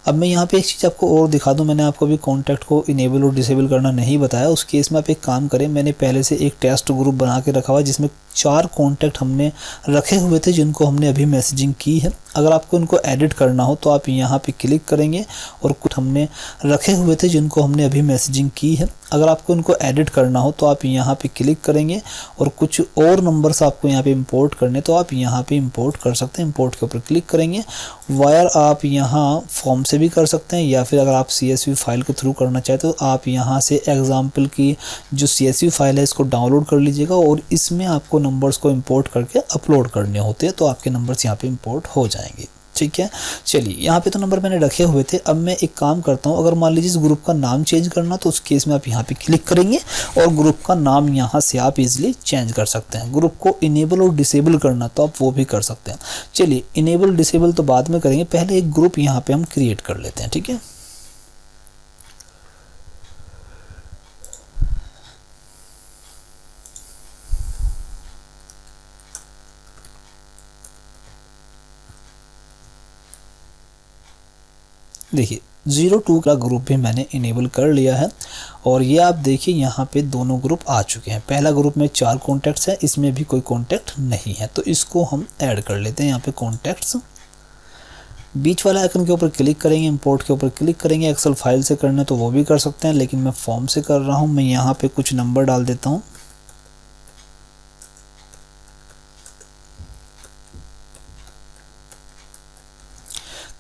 अब मैं यहाँ पे एक चीज़ आपको और दिखा दूँ। मैंने आपको अभी कॉन्टैक्ट को इनेबल और डिसेबल करना नहीं बताया। उस केस में आप एक काम करें, मैंने पहले से एक टेस्ट ग्रुप बना के रखा हुआ जिसमें 4 कॉन्टैक्ट हमने रखे हुए थे जिनको हमने अभी मैसेजिंग की है। अगर आपको इनको एडिट करना हो तो आप यहाँ पे क्लिक करेंगे और कुछ हमने रखे हुए थे जिनको हमने अभी मैसेजिंग की है। अगर आपको इनको एडिट करना हो तो आप यहाँ पे क्लिक करेंगे और कुछ और नंबर्स आपको यहाँ पे इंपोर्ट करने तो आप यहाँ पे इंपोर्ट कर सकते हैं। इंपोर्ट के ऊपर क्लिक करेंगे। वायर आप यहाँ फॉर्म से भी कर सकते हैं या फिर अगर आप CSV फाइल के थ्रू करना चाहते हो तो आप यहाँ से एग्जाम्पल की जो CSV फाइल है इसको डाउनलोड कर लीजिएगा और इसमें आपको नंबर्स को इंपोर्ट करके अपलोड करने होते हैं तो आपके नंबर्स यहाँ पे इंपोर्ट हो जाएंगे। ठीक है, चलिए यहाँ पे तो नंबर मैंने रखे हुए थे। अब मैं एक काम करता हूँ, अगर मान लीजिए इस ग्रुप का नाम चेंज करना तो उस केस में आप यहाँ पे क्लिक करेंगे और ग्रुप का नाम यहाँ से आप इजीली चेंज कर सकते हैं। ग्रुप को इनेबल और डिसेबल करना तो आप वो भी कर सकते हैं। चलिए इनेबल डिसेबल तो बाद में करेंगे, पहले एक ग्रुप यहाँ पे हम क्रिएट कर लेते हैं। ठीक है, देखिए 02 का ग्रुप भी मैंने इनेबल कर लिया है और ये आप देखिए यहाँ पे दोनों ग्रुप आ चुके हैं। पहला ग्रुप में 4 कॉन्टैक्ट्स है, इसमें भी कोई कॉन्टैक्ट नहीं है तो इसको हम ऐड कर लेते हैं। यहाँ पे कॉन्टैक्ट्स बीच वाला आइकन के ऊपर क्लिक करेंगे, इंपोर्ट के ऊपर क्लिक करेंगे। एक्सेल फाइल से करना तो वो भी कर सकते हैं लेकिन मैं फॉर्म से कर रहा हूँ। मैं यहाँ पे कुछ नंबर डाल देता हूँ।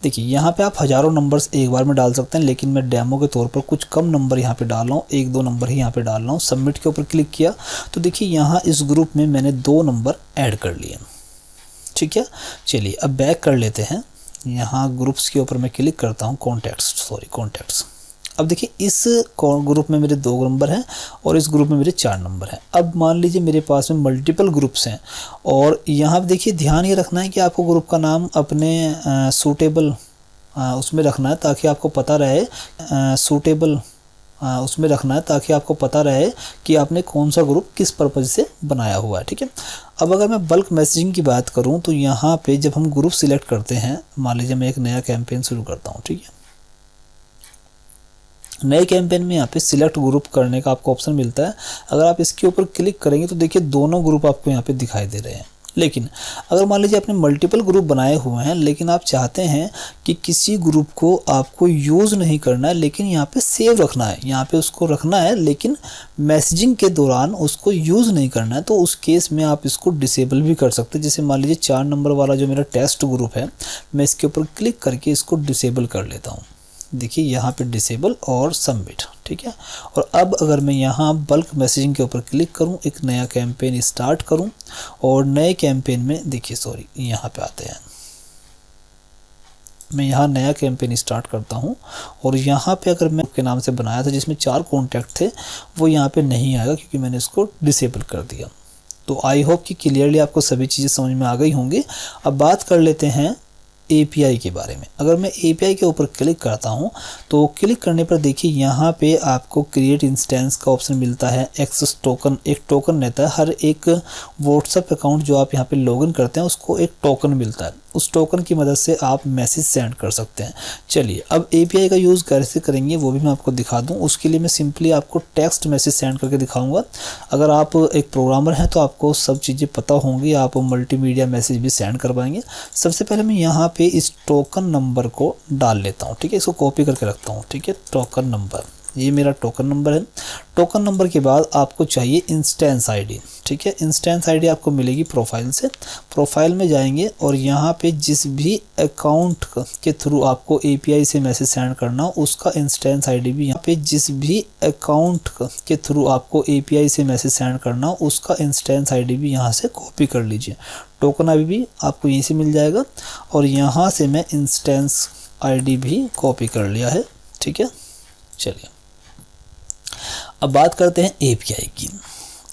देखिए यहाँ पे आप हज़ारों नंबर्स एक बार में डाल सकते हैं, लेकिन मैं डेमो के तौर पर कुछ कम नंबर यहाँ पे डाल रहा हूँ, 1-2 नंबर ही यहाँ पे डाल रहा हूँ। सबमिट के ऊपर क्लिक किया तो देखिए यहाँ इस ग्रुप में मैंने 2 नंबर ऐड कर लिए। ठीक है, चलिए अब बैक कर लेते हैं। यहाँ ग्रुप्स के ऊपर मैं क्लिक करता हूँ, कॉन्टैक्ट्स। अब देखिए इस ग्रुप में मेरे 2 नंबर हैं और इस ग्रुप में मेरे 4 नंबर हैं। अब मान लीजिए मेरे पास में मल्टीपल ग्रुप्स हैं और यहाँ पे देखिए ध्यान ये रखना है कि आपको ग्रुप का नाम अपने सूटेबल उसमें रखना है, ताकि आपको पता रहे उसमें रखना है ताकि आपको पता रहे कि आपने कौन सा ग्रुप किस पर्पज़ से बनाया हुआ है। ठीक है, अब अगर मैं बल्क मैसेजिंग की बात करूं तो यहाँ पे जब हम ग्रुप सिलेक्ट करते हैं, मान लीजिए मैं एक नया कैंपेन शुरू करता हूं। ठीक है, नए कैंपेन में यहाँ पे सिलेक्ट ग्रुप करने का आपको ऑप्शन मिलता है। अगर आप इसके ऊपर क्लिक करेंगे तो देखिए दोनों ग्रुप आपको यहाँ पे दिखाई दे रहे हैं। लेकिन अगर मान लीजिए आपने मल्टीपल ग्रुप बनाए हुए हैं, लेकिन आप चाहते हैं कि किसी ग्रुप को आपको यूज़ नहीं करना है, लेकिन यहाँ पे सेव रखना है, यहाँ पे उसको रखना है, लेकिन मैसेजिंग के दौरान उसको यूज़ नहीं करना है, तो उस केस में आप इसको डिसेबल भी कर सकते हैं। जैसे मान लीजिए 4 नंबर वाला जो मेरा टेस्ट ग्रुप है, मैं इसके ऊपर क्लिक करके इसको डिसेबल कर लेता हूँ। देखिए यहाँ पे डिसेबल और सबमिट। ठीक है, और अब अगर मैं यहाँ बल्क मैसेजिंग के ऊपर क्लिक करूँ, एक नया कैंपेन स्टार्ट करूँ और नए कैंपेन में देखिए यहाँ पे आते हैं, मैं यहाँ नया कैंपेन स्टार्ट करता हूँ और यहाँ पे अगर मैं के नाम से बनाया था जिसमें 4 कॉन्टैक्ट थे, वो यहाँ पे नहीं आएगा क्योंकि मैंने इसको डिसेबल कर दिया। तो आई होप कि क्लियरली आपको सभी चीज़ें समझ में आ गई होंगी। अब बात कर लेते हैं API के बारे में। अगर मैं API के ऊपर क्लिक करता हूं तो क्लिक करने पर देखिए यहाँ पे आपको क्रिएट इंस्टेंस का ऑप्शन मिलता है। एक्सेस टोकन, एक टोकन रहता है, हर एक व्हाट्सएप अकाउंट जो आप यहाँ पे लॉगिन करते हैं उसको एक टोकन मिलता है, उस टोकन की मदद से आप मैसेज सेंड कर सकते हैं। चलिए अब API का यूज़ कैसे करेंगे वो भी मैं आपको दिखा दूं। उसके लिए मैं सिंपली आपको टेक्स्ट मैसेज सेंड करके दिखाऊंगा। अगर आप एक प्रोग्रामर हैं तो आपको सब चीज़ें पता होंगी, आप मल्टीमीडिया मैसेज भी सेंड कर पाएंगे। सबसे पहले मैं यहाँ पे इस टोकन नंबर को डाल लेता हूँ। ठीक है, इसको कॉपी करके रखता हूँ। ठीक है, टोकन नंबर, ये मेरा टोकन नंबर है। टोकन नंबर के बाद आपको चाहिए इंस्टेंस आईडी। ठीक है, इंस्टेंस आईडी आपको मिलेगी प्रोफाइल से। प्रोफाइल में जाएंगे और यहाँ पे जिस भी अकाउंट के थ्रू आपको API से मैसेज सेंड करना हो उसका इंस्टेंस आईडी भी यहाँ पे, जिस भी अकाउंट के थ्रू आपको API से मैसेज सेंड करना हो उसका इंस्टेंस आईडी भी यहाँ से कॉपी कर लीजिए। टोकन आईडी भी आपको यहीं से मिल जाएगा और यहाँ से मैं इंस्टेंस आईडी भी कॉपी कर लिया है। ठीक है, चलिए अब बात करते हैं API की।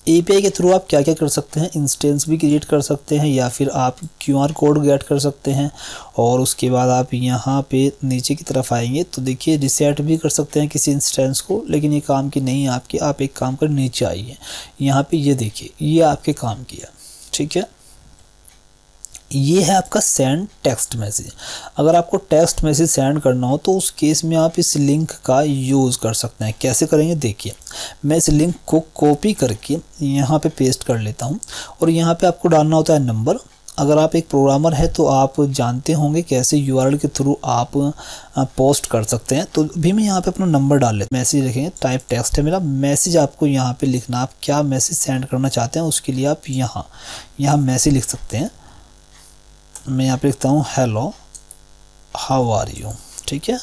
API के थ्रू आप क्या क्या कर सकते हैं, इंस्टेंस भी क्रिएट कर सकते हैं या फिर आप QR कोड गेट कर सकते हैं। और उसके बाद आप यहाँ पे नीचे की तरफ आएंगे तो देखिए रिसेट भी कर सकते हैं किसी इंस्टेंस को, लेकिन ये काम की नहीं है आपके। आप एक काम कर नीचे आइए, यहाँ पे ये देखिए ये आपके काम किया। ठीक है, ये है आपका सेंड टेक्स्ट मैसेज। अगर आपको टेक्स्ट मैसेज सेंड करना हो तो उस केस में आप इस लिंक का यूज़ कर सकते हैं। कैसे करेंगे देखिए, मैं इस लिंक को कॉपी करके यहाँ पे पेस्ट कर लेता हूँ और यहाँ पे आपको डालना होता है नंबर। अगर आप एक प्रोग्रामर है तो आप जानते होंगे कैसे URL के थ्रू आप पोस्ट कर सकते हैं। तो भी मैं यहाँ पे अपना नंबर डाल लेता हूँ। मैसेज लिखेंगे, टाइप टेक्स्ट है मेरा, मैसेज आपको यहाँ पे लिखना, आप क्या मैसेज सेंड करना चाहते हैं उसके लिए आप यहाँ मैसेज लिख सकते हैं। मैं यहाँ पे लिखता हूँ हेलो हाउ आर यू। ठीक है,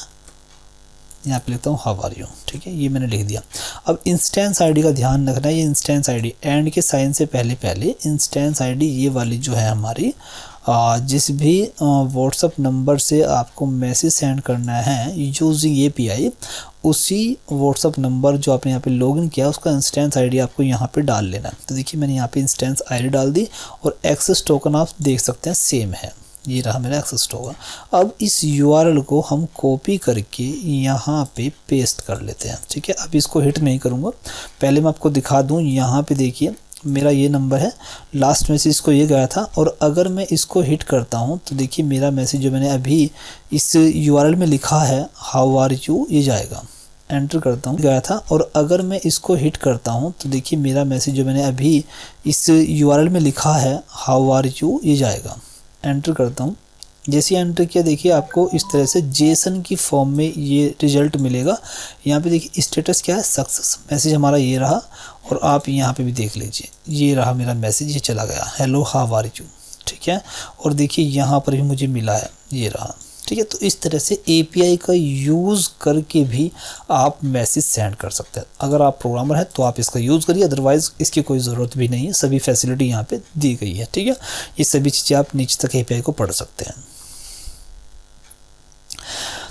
यहाँ पे लिखता हूँ हाउ आर यू। ठीक है, ये मैंने लिख दिया। अब इंस्टेंस आईडी का ध्यान रखना है, ये इंस्टेंस आईडी एंड के साइन से पहले इंस्टेंस आईडी ये वाली जो है हमारी, जिस भी व्हाट्सएप नंबर से आपको मैसेज सेंड करना है यूजिंग API, उसी व्हाट्सएप नंबर जो आपने यहाँ पे लॉगिन किया उसका इंस्टेंस आईडी आपको यहाँ पे डाल लेना है। तो देखिए मैंने यहाँ पे इंस्टेंस आईडी डाल दी और एक्सेस टोकन आप देख सकते हैं सेम है, ये रहा मेरा एक्सेस टोकन। अब इस URL को हम कॉपी करके यहाँ पे पेस्ट कर लेते हैं। ठीक है, अब इसको हिट नहीं करूँगा, पहले मैं आपको दिखा दूँ। यहाँ पे देखिए मेरा ये नंबर है, लास्ट मैसेज को ये गया था और अगर मैं इसको हिट करता हूँ तो देखिए मेरा मैसेज जो मैंने अभी इस URL में लिखा है हाउ आर यू, ये जाएगा। एंटर करता हूँ, गया था, और अगर मैं इसको हिट करता हूँ तो देखिए मेरा मैसेज जो मैंने अभी इस URL में लिखा है हाउ आर यू, ये जाएगा। एंटर करता हूँ, जैसे एंटर किया देखिए आपको इस तरह से जेसन की फॉर्म में ये रिजल्ट मिलेगा। यहाँ पे देखिए स्टेटस क्या है, सक्सेस। मैसेज हमारा ये रहा और आप यहाँ पे भी देख लीजिए ये रहा मेरा मैसेज, ये चला गया हेलो हाउ आर यू। ठीक है, और देखिए यहाँ पर भी मुझे मिला है, ये रहा। ठीक है। तो इस तरह से API का यूज़ करके भी आप मैसेज सेंड कर सकते हैं। अगर आप प्रोग्रामर हैं तो आप इसका यूज़ करिए, अदरवाइज़ इसकी कोई ज़रूरत भी नहीं है। सभी फैसिलिटी यहाँ पे दी गई है, ठीक है। ये सभी चीज़ें आप नीचे तक API को पढ़ सकते हैं।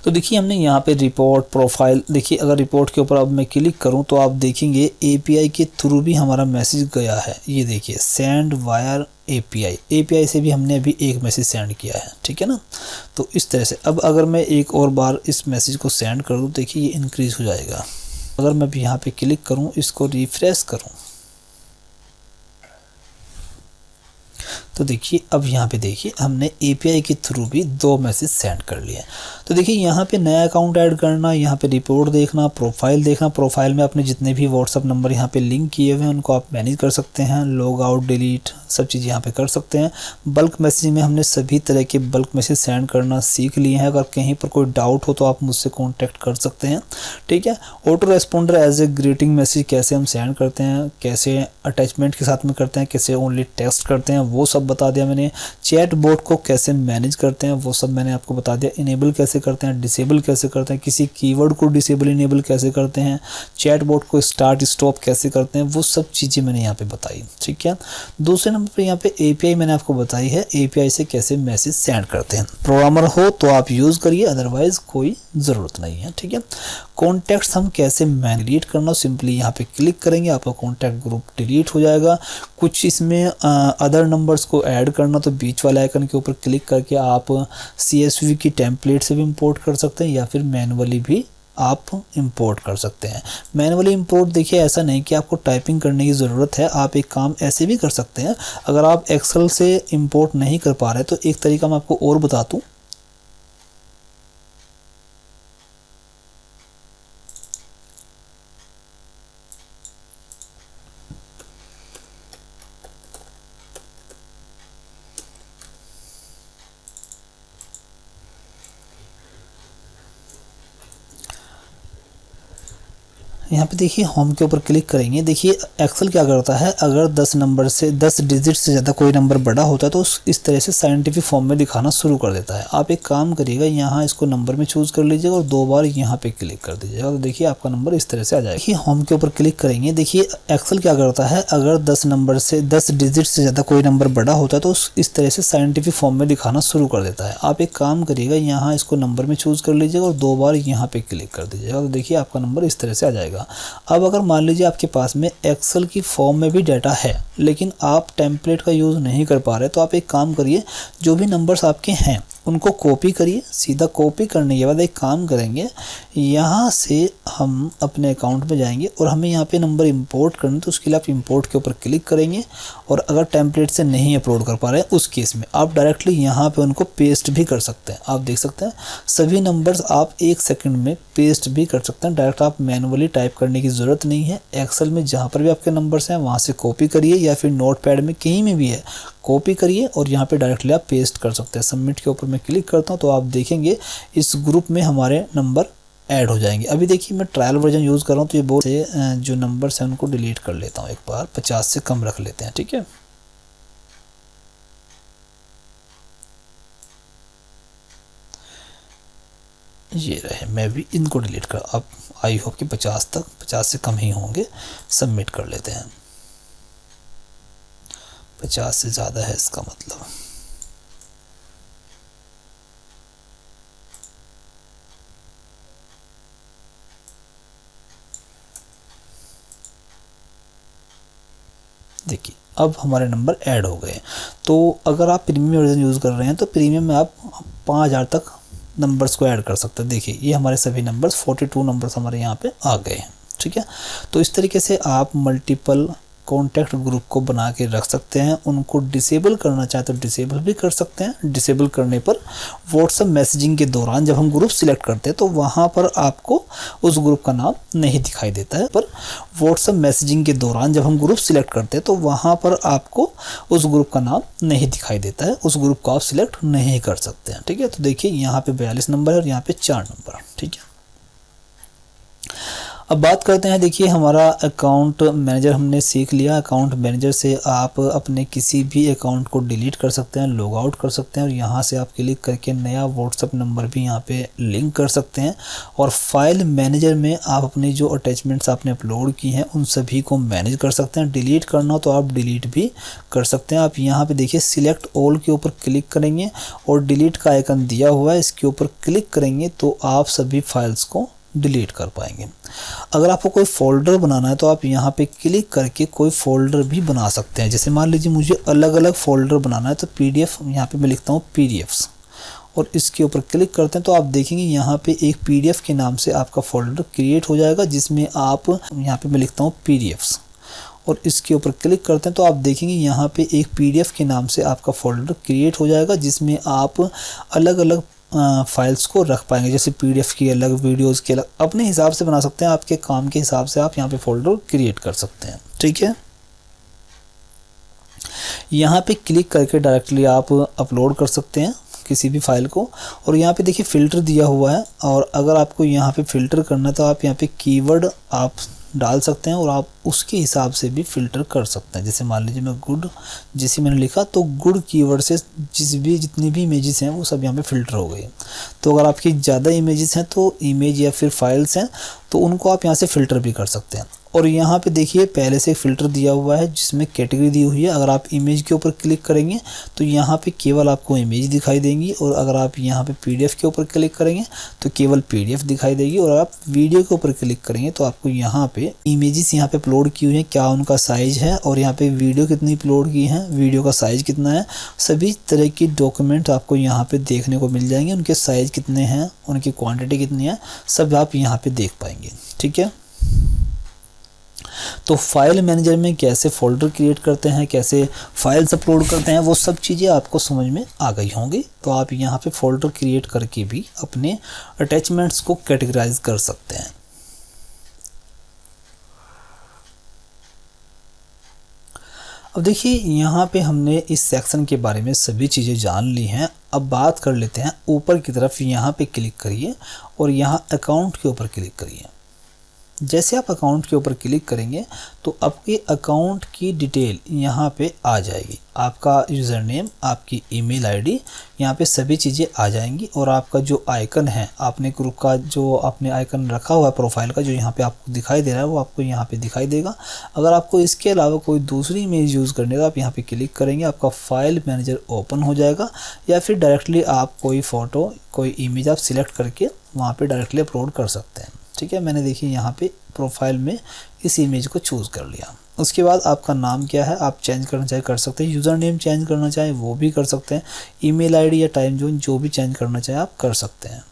तो देखिए हमने यहाँ पे रिपोर्ट प्रोफाइल, देखिए अगर रिपोर्ट के ऊपर अब मैं क्लिक करूँ तो आप देखेंगे API के थ्रू भी हमारा मैसेज गया है। ये देखिए सेंड वायर API से भी हमने अभी एक मैसेज सेंड किया है, ठीक है ना। तो इस तरह से अब अगर मैं एक और बार इस मैसेज को सेंड कर दूँ, देखिए ये इंक्रीज़ हो जाएगा। अगर मैं भी यहाँ पे क्लिक करूँ, इसको रिफ्रेश करूँ, तो देखिए अब यहाँ पे देखिए हमने API के थ्रू भी 2 मैसेज सेंड कर लिए। तो देखिए यहाँ पे नया अकाउंट ऐड करना, यहाँ पे रिपोर्ट देखना, प्रोफाइल देखना, प्रोफाइल में अपने जितने भी व्हाट्सअप नंबर यहाँ पे लिंक किए हुए हैं उनको आप मैनेज कर सकते हैं, लॉग आउट डिलीट सब चीज़ यहाँ पे कर सकते हैं। बल्क मैसेज में हमने सभी तरह के बल्क मैसेज सेंड करना सीख लिए हैं। अगर कहीं पर कोई डाउट हो तो आप मुझसे कॉन्टैक्ट कर सकते हैं, ठीक है। Auto responder as a greeting message कैसे हम सेंड करते हैं, कैसे अटैचमेंट के साथ में करते हैं, कैसे ओनली टेक्स्ट करते हैं, वो सब बता दिया मैंने। चैट बोट को कैसे मैनेज करते हैं वो सब मैंने आपको बता दिया। इनेबल कैसे करते हैं, डिसेबल कैसे करते हैं, किसी कीवर्ड को डिसेबल इनेबल कैसे करते हैं, चैट बोट को स्टार्ट स्टॉप कैसे करते हैं, वो सब चीज़ें मैंने यहाँ पे बताई, ठीक है। दूसरे नंबर पे यहाँ पे API मैंने आपको बताई है, API से कैसे मैसेज सेंड करते हैं। प्रोग्रामर हो तो आप यूज़ करिए, अदरवाइज कोई ज़रूरत नहीं है, ठीक है। कॉन्टैक्ट्स हम कैसे डिलीट करना, सिंपली यहाँ पे क्लिक करेंगे, आपका कॉन्टैक्ट ग्रुप डिलीट हो जाएगा। कुछ इसमें अदर नंबर्स को ऐड करना, तो बीच वाले आइकन के ऊपर क्लिक करके आप CSV की टेम्पलेट से भी इंपोर्ट कर सकते हैं या फिर मैनुअली भी आप इंपोर्ट कर सकते हैं। मैनुअली इंपोर्ट देखिए ऐसा नहीं कि आपको टाइपिंग करने की ज़रूरत है, आप एक काम ऐसे भी कर सकते हैं। अगर आप एक्सेल से इंपोर्ट नहीं कर पा रहे तो एक तरीका मैं आपको और बता दूँ। यहाँ पे देखिए होम के ऊपर क्लिक करेंगे। देखिए एक्सेल क्या करता है, अगर 10 नंबर से 10 डिजिट से ज़्यादा कोई नंबर बड़ा होता है तो इस तरह से साइंटिफिक फॉर्म में दिखाना शुरू कर देता है। आप एक काम करिएगा, यहाँ इसको नंबर में चूज़ कर लीजिएगा और 2 बार यहाँ पे क्लिक कर दीजिएगा, तो देखिए आपका नंबर इस तरह से आ जाएगा। देखिए होम के ऊपर क्लिक करेंगे। देखिए एक्सेल क्या करता है, अगर 10 नंबर से 10 डिजिट से ज़्यादा कोई नंबर बड़ा होता है तो इस तरह से साइंटिफिक फॉर्म में दिखाना शुरू कर देता है। आप एक काम करिएगा, यहाँ इसको नंबर में चूज़ कर लीजिएगा और 2 बार यहाँ पे क्लिक कर दीजिएगा, तो देखिए आपका नंबर इस तरह से आ जाएगा। अब अगर मान लीजिए आपके पास में एक्सेल की फॉर्म में भी डाटा है लेकिन आप टेम्पलेट का यूज़ नहीं कर पा रहे, तो आप एक काम करिए, जो भी नंबर्स आपके हैं उनको कॉपी करिए। सीधा कॉपी करने के बाद एक काम करेंगे, यहाँ से हम अपने अकाउंट में जाएंगे और हमें यहाँ पे नंबर इंपोर्ट करना, तो उसके लिए आप इंपोर्ट के ऊपर क्लिक करेंगे। और अगर टेम्पलेट से नहीं अपलोड कर पा रहे हैं उस केस में आप डायरेक्टली यहाँ पे उनको पेस्ट भी कर सकते हैं। आप देख सकते हैं सभी नंबर्स आप 1 सेकंड में पेस्ट भी कर सकते हैं। डायरेक्ट आप मैनुअली टाइप करने की ज़रूरत नहीं है। एक्सेल में जहाँ पर भी आपके नंबर्स हैं वहाँ से कॉपी करिए या फिर नोटपैड में कहीं में भी है कॉपी करिए और यहाँ पे डायरेक्टली आप पेस्ट कर सकते हैं। सबमिट के ऊपर मैं क्लिक करता हूँ तो आप देखेंगे इस ग्रुप में हमारे नंबर ऐड हो जाएंगे। अभी देखिए मैं ट्रायल वर्जन यूज़ कर रहा हूँ तो ये बहुत से जो नंबर्स हैं उनको डिलीट कर लेता हूँ, एक बार 50 से कम रख लेते हैं, ठीक है। ये रहे, मैं भी इनको डिलीट कर, अब आई होप कि 50 से कम ही होंगे। सबमिट कर लेते हैं। 50 से ज़्यादा है इसका मतलब। देखिए अब हमारे नंबर ऐड हो गए। तो अगर आप प्रीमियम वर्जन यूज़ कर रहे हैं तो प्रीमियम में आप 5000 तक नंबर्स को ऐड कर सकते हैं। देखिए ये हमारे सभी नंबर्स 42 नंबर्स हमारे यहाँ पे आ गए हैं, ठीक है। तो इस तरीके से आप मल्टीपल कॉन्टैक्ट ग्रुप को बना के रख सकते हैं। उनको डिसेबल करना चाहे तो डिसेबल भी कर सकते हैं। डिसेबल करने पर व्हाट्सएप मैसेजिंग के दौरान जब हम ग्रुप सिलेक्ट करते हैं तो वहाँ पर आपको उस ग्रुप का नाम नहीं दिखाई देता है। पर व्हाट्सएप मैसेजिंग के दौरान जब हम ग्रुप सिलेक्ट करते हैं तो वहाँ पर आपको उस ग्रुप का नाम नहीं दिखाई देता है। उस ग्रुप को आप सिलेक्ट नहीं कर सकते हैं, ठीक है। तो देखिए यहाँ पे 42 नंबर है और यहाँ पे 4 नंबर, ठीक है। अब बात करते हैं, देखिए हमारा अकाउंट मैनेजर हमने सीख लिया। अकाउंट मैनेजर से आप अपने किसी भी अकाउंट को डिलीट कर सकते हैं, लॉग आउट कर सकते हैं और यहाँ से आप क्लिक करके नया व्हाट्सएप नंबर भी यहाँ पे लिंक कर सकते हैं। और फाइल मैनेजर में आप अपनी जो अटैचमेंट्स आपने अपलोड की हैं उन सभी को मैनेज कर सकते हैं। डिलीट करना हो तो आप डिलीट भी कर सकते हैं। आप यहाँ पे देखिए सिलेक्ट ऑल के ऊपर क्लिक करेंगे और डिलीट का आइकन दिया हुआ है, इसके ऊपर क्लिक करेंगे तो आप सभी फाइल्स को डिलीट कर पाएंगे। अगर आपको कोई फ़ोल्डर बनाना है तो आप यहाँ पे क्लिक करके कोई फ़ोल्डर भी बना सकते हैं। जैसे मान लीजिए मुझे अलग अलग फ़ोल्डर बनाना है तो PDF यहाँ पे मैं लिखता हूँ PDFs और इसके ऊपर क्लिक करते हैं तो आप देखेंगे यहाँ पे एक PDF के नाम से आपका फ़ोल्डर क्रिएट हो जाएगा, जिसमें आप यहाँ पे मैं लिखता हूँ PDFs और इसके ऊपर क्लिक करते हैं तो आप देखेंगे यहाँ पे एक PDF के नाम से आपका फ़ोल्डर क्रिएट हो जाएगा, जिसमें आप अलग अलग फाइल्स को रख पाएंगे। जैसे PDF की अलग, वीडियोस के अलग, अपने हिसाब से बना सकते हैं। आपके काम के हिसाब से आप यहाँ पे फ़ोल्डर क्रिएट कर सकते हैं। ठीक है, यहाँ पे क्लिक करके डायरेक्टली आप अपलोड कर सकते हैं किसी भी फाइल को। और यहाँ पे देखिए फ़िल्टर दिया हुआ है और अगर आपको यहाँ पे फ़िल्टर करना है तो आप यहाँ पे कीवर्ड आप डाल सकते हैं और आप उसके हिसाब से भी फ़िल्टर कर सकते हैं। जैसे मान लीजिए मैं गुड, जैसे मैंने लिखा तो गुड कीवर्ड से जितनी भी इमेजेस हैं वो सब यहाँ पे फ़िल्टर हो गई। तो अगर आपकी ज़्यादा इमेजेस हैं तो इमेज या फिर फाइल्स हैं तो उनको आप यहाँ से फ़िल्टर भी कर सकते हैं। और यहाँ पे देखिए पहले से एक फ़िल्टर दिया हुआ है जिसमें कैटेगरी दी हुई है। अगर आप इमेज के ऊपर क्लिक करेंगे तो यहाँ पे केवल आपको इमेज दिखाई देंगी और अगर आप यहाँ पे PDF के ऊपर क्लिक करेंगे तो केवल PDF दिखाई देगी और आप वीडियो के ऊपर क्लिक करेंगे तो आपको यहाँ पे इमेजेस यहाँ पे अपलोड की हुई हैं, क्या उनका साइज़ है और यहाँ पे वीडियो कितनी अपलोड की है, वीडियो का साइज़ कितना है, सभी तरह की डॉक्यूमेंट आपको यहाँ पे देखने को मिल जाएंगे। उनके साइज़ कितने हैं, उनकी क्वान्टिटी कितनी है, सब आप यहाँ पे देख पाएंगे। ठीक है, तो फाइल मैनेजर में कैसे फ़ोल्डर क्रिएट करते हैं, कैसे फाइल्स अपलोड करते हैं, वो सब चीज़ें आपको समझ में आ गई होंगी। तो आप यहाँ पे फ़ोल्डर क्रिएट करके भी अपने अटैचमेंट्स को कैटेगराइज कर सकते हैं। अब देखिए यहाँ पे हमने इस सेक्शन के बारे में सभी चीज़ें जान ली हैं। अब बात कर लेते हैं ऊपर की तरफ, यहाँ पे क्लिक करिए और यहाँ अकाउंट के ऊपर क्लिक करिए। जैसे आप अकाउंट के ऊपर क्लिक करेंगे तो आपके अकाउंट की डिटेल यहाँ पे आ जाएगी। आपका यूज़र नेम, आपकी ईमेल आईडी, यहाँ पे सभी चीज़ें आ जाएंगी और आपका जो आइकन है, आपने ग्रुप का जो आपने आइकन रखा हुआ है प्रोफाइल का, जो यहाँ पे आपको दिखाई दे रहा है वो आपको यहाँ पे दिखाई देगा। अगर आपको इसके अलावा कोई दूसरी इमेज यूज़ करने का, आप यहाँ पे क्लिक करेंगे, आपका फाइल मैनेजर ओपन हो जाएगा या फिर डायरेक्टली आप कोई फ़ोटो, कोई इमेज आप सिलेक्ट करके वहाँ पर डायरेक्टली अपलोड कर सकते हैं। ठीक है, मैंने देखिए यहाँ पे प्रोफाइल में इस इमेज को चूज़ कर लिया। उसके बाद आपका नाम क्या है, आप चेंज करना चाहे कर सकते हैं। यूज़र नेम चेंज करना चाहे वो भी कर सकते हैं। ईमेल आईडी या टाइम जोन जो भी चेंज करना चाहे आप कर सकते हैं।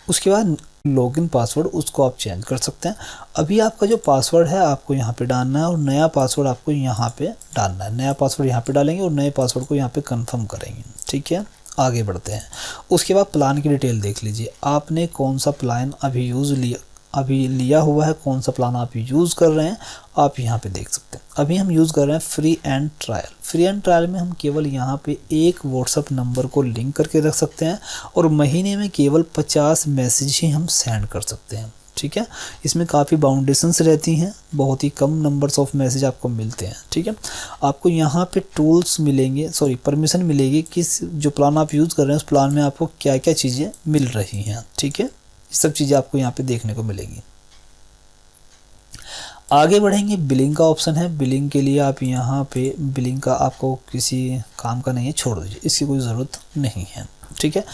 उसके बाद लॉगिन पासवर्ड, उसको आप चेंज कर सकते हैं। अभी आपका जो पासवर्ड है आपको यहाँ पे डालना है और नया पासवर्ड आपको यहाँ पे डालना है। नया पासवर्ड यहाँ पे डालेंगे और नए पासवर्ड को यहाँ पे कंफर्म करेंगे। ठीक है, आगे बढ़ते हैं। उसके बाद प्लान की डिटेल देख लीजिए, आपने कौन सा प्लान अभी लिया हुआ है, कौन सा प्लान आप यूज़ कर रहे हैं, आप यहाँ पे देख सकते हैं। अभी हम यूज़ कर रहे हैं free and trial. Free and trial में हम केवल यहाँ पे एक व्हाट्सअप नंबर को लिंक करके रख सकते हैं और महीने में केवल 50 मैसेज ही हम सेंड कर सकते हैं। ठीक है, इसमें काफ़ी बाउंडेशंस रहती हैं, बहुत ही कम नंबर्स ऑफ मैसेज आपको मिलते हैं। ठीक है, आपको यहाँ पे टूल्स मिलेंगे, परमिशन मिलेगी कि जो प्लान आप यूज़ कर रहे हैं उस प्लान में आपको क्या क्या चीज़ें मिल रही हैं। ठीक है, ये सब चीज़ें आपको यहाँ पे देखने को मिलेंगी। आगे बढ़ेंगे, बिलिंग का ऑप्शन है। बिलिंग के लिए आप यहाँ पे, बिलिंग का आपको किसी काम का नहीं है, छोड़ दीजिए, इसकी कोई ज़रूरत नहीं है। ठीक है,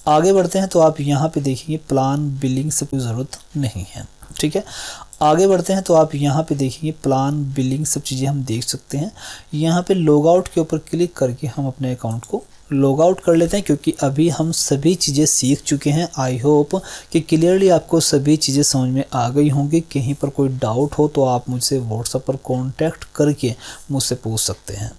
आगे बढ़ते हैं तो आप यहाँ पे देखेंगे प्लान बिलिंग से कोई ज़रूरत नहीं है। ठीक है, आगे बढ़ते हैं तो आप यहाँ पे देखेंगे प्लान बिलिंग सब चीज़ें हम देख सकते हैं। यहाँ पे लॉग आउट के ऊपर क्लिक करके हम अपने अकाउंट को लॉग आउट कर लेते हैं, क्योंकि अभी हम सभी चीज़ें सीख चुके हैं। आई होप कि क्लियरली आपको सभी चीज़ें समझ में आ गई होंगी। कहीं पर कोई डाउट हो तो आप मुझसे व्हाट्सएप पर कॉन्टैक्ट करके मुझसे पूछ सकते हैं।